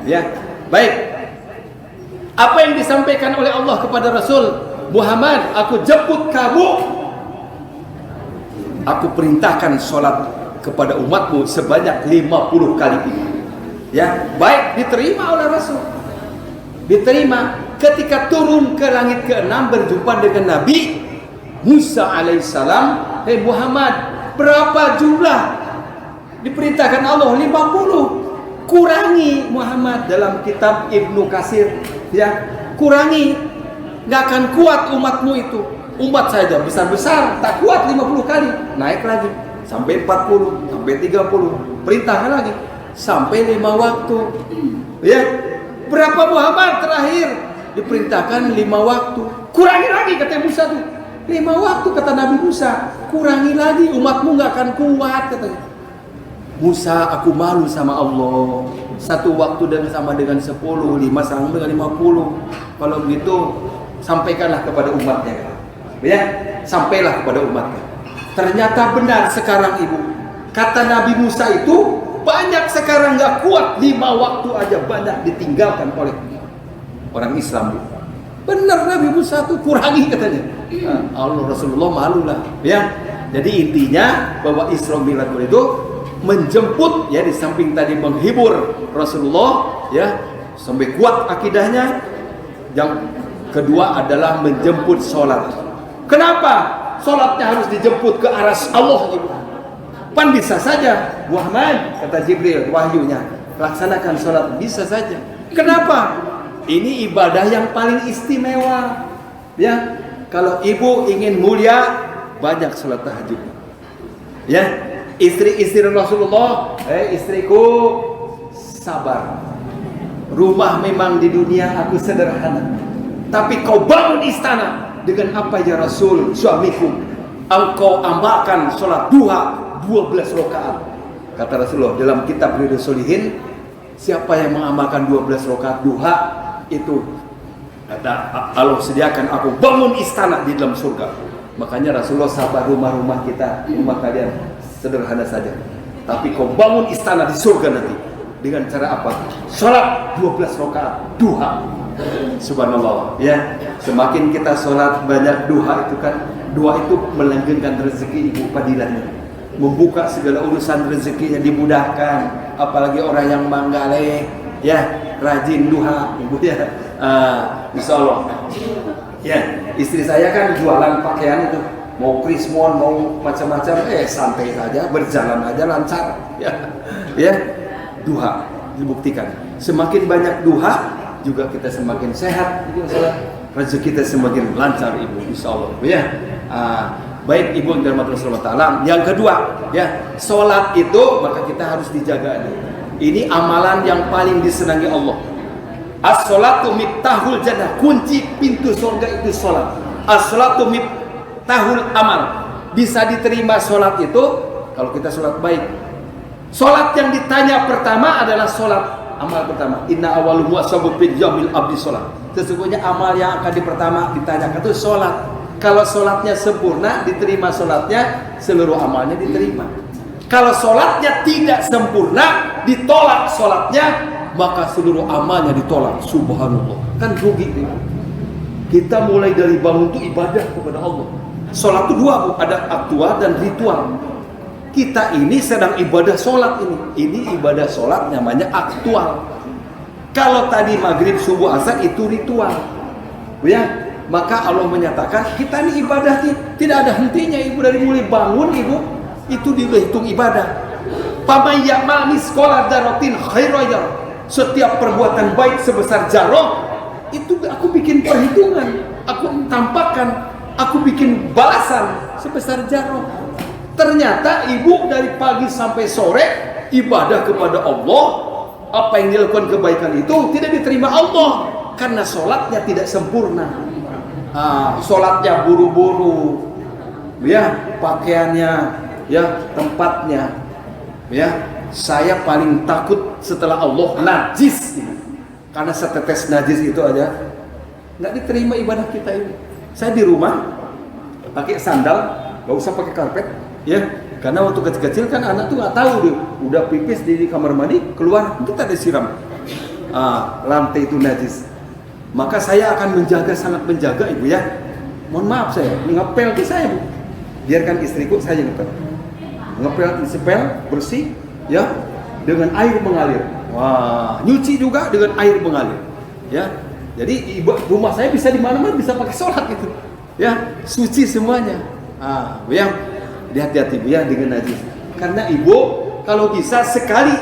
[SPEAKER 2] ya. Baik. Apa yang disampaikan oleh Allah kepada Rasul Muhammad, aku jemput kamu. Aku perintahkan sholat kepada umatmu sebanyak 50 kali ini. Ya, baik, diterima oleh Rasul. Diterima ketika turun ke langit ke-6 berjumpa dengan Nabi Musa alaihissalam. Hei Muhammad, berapa jumlah? Diperintahkan Allah 50. Kurangi Muhammad, dalam kitab Ibnu Katsir ya, kurangi. Gak akan kuat umatmu itu. Umat saja besar-besar tak kuat 50 kali. Naik lagi sampai 40, sampai 30. Perintahkan lagi sampai 5 waktu. Ya. Berapa Muhammad terakhir? Diperintahkan 5 waktu. Kurangi lagi kata Musa tuh. 5 waktu kata Nabi Musa, kurangi lagi, umatmu gak akan kuat katanya. Musa, aku malu sama Allah. 1 waktu sama dengan 10, 5 sama dengan 50. Kalau begitu sampaikanlah kepada umatnya. Ya, sampailah kepada umatnya. Ternyata benar sekarang Ibu. Kata Nabi Musa itu banyak sekarang gak kuat, 5 waktu aja banyak ditinggalkan oleh orang Islam. Benar Nabi Musa itu kurangi katanya. Allah Rasulullah malulah ya. Jadi intinya bahwa Isra Mi'raj itu menjemput ya, di samping tadi menghibur Rasulullah ya sampai kuat akidahnya. Yang kedua adalah menjemput sholat. Kenapa sholatnya harus dijemput ke arah Allah Ibu? Pan bisa saja Muhammad, kata Jibril wahyunya, laksanakan sholat, bisa saja. Kenapa? Ini ibadah yang paling istimewa ya. Kalau Ibu ingin mulia, banyak sholat tahajud ya. Istri-istri Rasulullah, istriku sabar. Rumah memang di dunia aku sederhana, tapi kau bangun istana dengan apa ya Rasul suamiku? Engkau amalkan sholat duha 12 rakaat. Kata Rasulullah dalam kitab Riyadhus Shalihin, siapa yang mengamalkan 12 rakaat duha itu kata Allah sediakan aku bangun istana di dalam surga. Makanya Rasulullah sabar, rumah-rumah kita, rumah kalian sederhana saja. Tapi kau bangun istana di surga nanti dengan cara apa? Salat 12 rakaat duha. Subhanallah, ya. Semakin kita salat banyak duha itu kan, doa itu melanggengkan rezeki ibu fadilahnya, membuka segala urusan rezekinya dimudahkan. Apalagi orang yang manggaleh, ya, rajin duha, ibu ya. Insya Allah. Ya, istri saya kan jualan pakaian itu, mau krismon, mau macam-macam, santai saja, berjalan aja lancar, ya, duha dibuktikan. Semakin banyak duha, juga kita semakin sehat, rezeki kita semakin lancar, ibu, insya Allah, ya. Baik ibu yang dirahmati Allah Taala. Yang kedua, ya, sholat itu maka kita harus dijaga. Ini amalan yang paling disenangi Allah. As-sholatu miftahul jannah, kunci pintu surga itu sholat. As-sholatu miftahul amal. Bisa diterima sholat itu kalau kita sholat baik. Sholat yang ditanya pertama adalah sholat amal pertama. Inna awwalu muhasabu fil yawmil abdi sholat. Sesungguhnya amal yang akan ditanyakan itu sholat. Kalau sholatnya sempurna, diterima sholatnya, seluruh amalnya diterima. Kalau sholatnya tidak sempurna, ditolak sholatnya, maka seluruh amalnya ditolak. Subhanallah, kan rugi. Kita mulai dari bangun itu ibadah kepada Allah. Sholat itu dua, Bu, ada aktual dan ritual. Kita ini sedang ibadah sholat ini. Ini ibadah sholat namanya aktual. Kalau tadi maghrib, subuh, asar itu ritual, ya. Maka Allah menyatakan kita ini ibadah tidak ada hentinya, ibu. Dari mulai bangun ibu itu dihitung ibadah. Faman ya'mal misqala dzarratin khairan yarah. Setiap perbuatan baik sebesar zarah itu aku bikin perhitungan, aku tampakkan, aku bikin balasan sebesar zarah. Ternyata ibu dari pagi sampai sore ibadah kepada Allah, apa yang dilakukan kebaikan itu tidak diterima Allah karena sholatnya tidak sempurna. Sholatnya buru-buru, ya, pakaiannya, ya, tempatnya, ya. Saya paling takut setelah Allah najis, karena setetes najis itu aja nggak diterima ibadah kita ini. Saya di rumah pakai sandal, nggak usah pakai karpet, ya, karena waktu kecil-kecil kan anak tuh nggak tahu deh, udah pipis di kamar mandi keluar kita disiram, lantai itu najis. Maka saya akan menjaga, sangat menjaga ibu, ya. Mohon maaf saya, ngepel di saya, Bu. Biarkan istriku saya ngepel. Ngepel, sepel, bersih, ya, dengan air mengalir. Wah, nyuci juga dengan air mengalir, ya. Jadi ibu rumah saya bisa di mana-mana bisa pakai sholat gitu, ya, suci semuanya. Bu, ya, hati-hati Bu, ya, dengan najis. Karena ibu kalau bisa sekali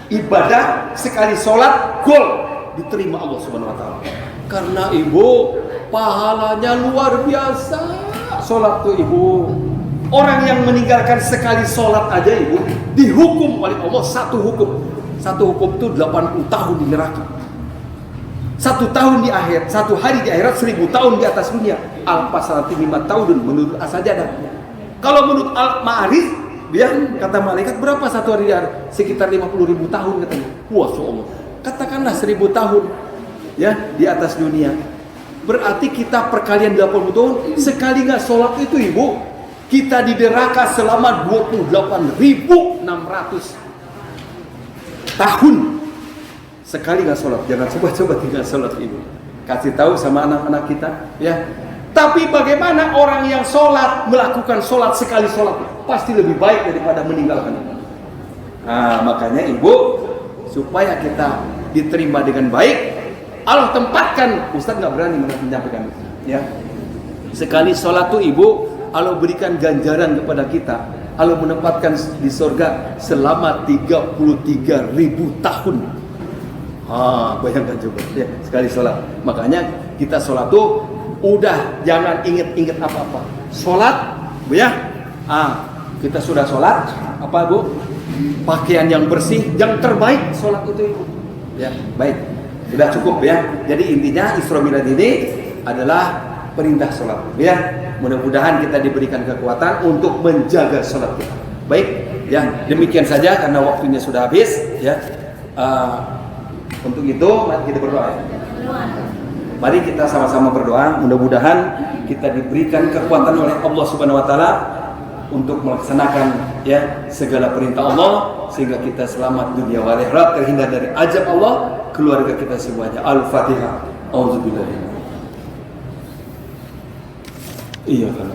[SPEAKER 2] ibadah, sekali sholat, gol diterima Allah Subhanahu wa taala. Karena ibu pahalanya luar biasa. Sholat tuh ibu, orang yang meninggalkan sekali sholat aja ibu dihukum oleh Allah satu hukum. Satu hukum itu 80 tahun di neraka. 1 tahun di akhir, 1 hari di akhirat, 1000 tahun di atas dunia. Al-Fasarati 5 tahun menurut As-Sajadah. Kalau menurut Al-Ma'arif, dia kata malaikat berapa 1 hari di akhirat? Sekitar 50.000 tahun katanya. Wah, Allah. Katakanlah 1000 tahun, ya, di atas dunia. Berarti kita perkalian 80 tahun, sekali nggak sholat itu ibu, kita di neraka selama 28.600 tahun. Sekali nggak sholat, jangan coba-coba tinggal sholat ibu. Kasih tahu sama anak-anak kita, ya. Tapi bagaimana orang yang sholat, melakukan sholat sekali sholat, pasti lebih baik daripada meninggalkan. Makanya ibu, supaya kita diterima dengan baik, Allah tempatkan, Ustaz nggak berani menyampaikan itu, ya. Sekali sholat tuh ibu, Allah berikan ganjaran kepada kita. Allah menempatkan di surga selama 33.000 tahun. Bayangkan coba, ya, sekali sholat. Makanya kita sholat tuh udah jangan inget-inget apa-apa. Sholat, ya. Kita sudah sholat, apa Bu? Pakaian yang bersih, yang terbaik sholat itu ibu, ya. Baik, sudah cukup, ya. Jadi intinya Isra Mi'raj ini adalah perintah sholat, ya. Mudah-mudahan kita diberikan kekuatan untuk menjaga sholat kita. Baik, ya, demikian saja karena waktunya sudah habis, ya. Untuk itu mari kita berdoa, ya. Mari kita sama-sama berdoa. Mudah-mudahan kita diberikan kekuatan oleh Allah Subhanahu wa taala untuk melaksanakan ya segala perintah Allah sehingga kita selamat dunia wal akhirat, terhindar dari azab Allah, keluarga kita semuanya. Al-Fatihah. Auzubillahi. Iya kan.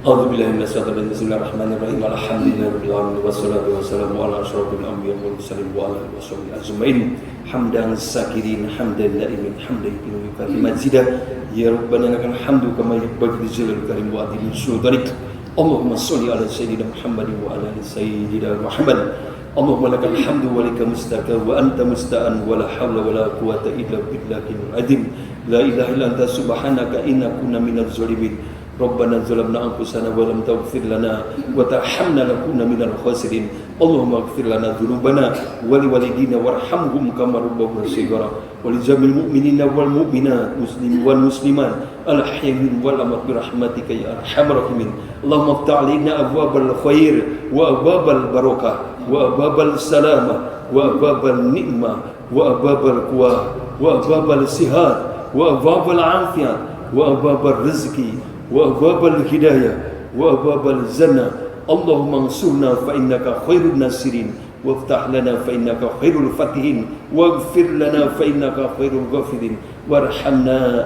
[SPEAKER 2] Auzubillahi minasyaitonir rajim. Bismillahirrahmanirrahim. Alhamdulillahirabbil alamin wassalatu wassalamu ala asyrofil anbiya'i wal mursalin wa ala alihi washabihi ajmain. Hamdan sakirin hamdan naimin hamdan yukafi mazidah. Ya Rabbana lakal hamdu kama yanbaghi lijalil karim wa adhim sultanik. Allahumma shalli ala sayyidina Muhammadin wa ala ali sayyidina Muhammad. Allahumma lakal hamdu wa laka mustaka wa anta musta'an wa la hawla wa la quwwata illa billahil azim. La ilaha illa anta subhanaka inna kunna minadz zalimin. Rabbana zalamna anfusana wa lam taghfir lana wa tarhamna lakunna minal khasirin. Allahumma ighfir lana dzunubana wa liwalidina warhamhum kama rabbawna shighara wa lijamil mu'minina wal mu'minat muslimin wal muslimat al ahya'i wal amwat bi rahmatika ya arhamar rahimin. Allahumma iftah 'alaina abwabal khair wa abwabal barakah wa abwabal salamah wa abwabal ni'mah wa abwabal quwwah wa abwabal sihat wa abwabal afiyah wa abwabal rizqi wa abwabal hidayah wa abwabal jannah. Allahumma ansurna fa innaka khairun nasirin waftah lana fa innaka khairul fatihin waghfir lana fa innaka khairul ghafirin warhamna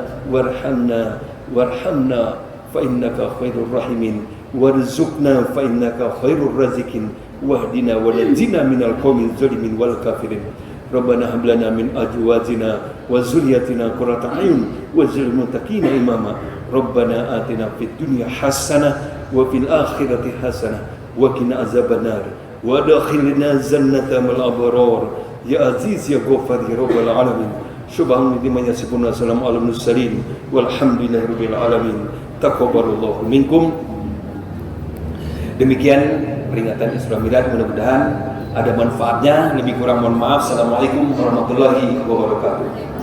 [SPEAKER 2] fa innaka khairur rahimin warzuqna fa innaka khairur razikin wahdina wa najina minal qaumil zalimin wal kafirin. Rabbana hab lana min azwajina wa zurriyyatina qurrata a'yun waj'alna lil muttaqina imama. Rabbana atina fid dunya hasanah wa fil akhirati hasanah wa qina azabannar wa adkhilna jannatal abrar ya aziz ya ghafar ya rabbal alamin. Subhanallah man yasifun assalamu ala mursalin walhamdulillahirabbil alamin. Taqabbalallahu minkum. Demikian peringatan Isra Mi'raj, mudah-mudahan ada manfaatnya. Lebih kurang mohon maaf. Assalamualaikum warahmatullahi wabarakatuh.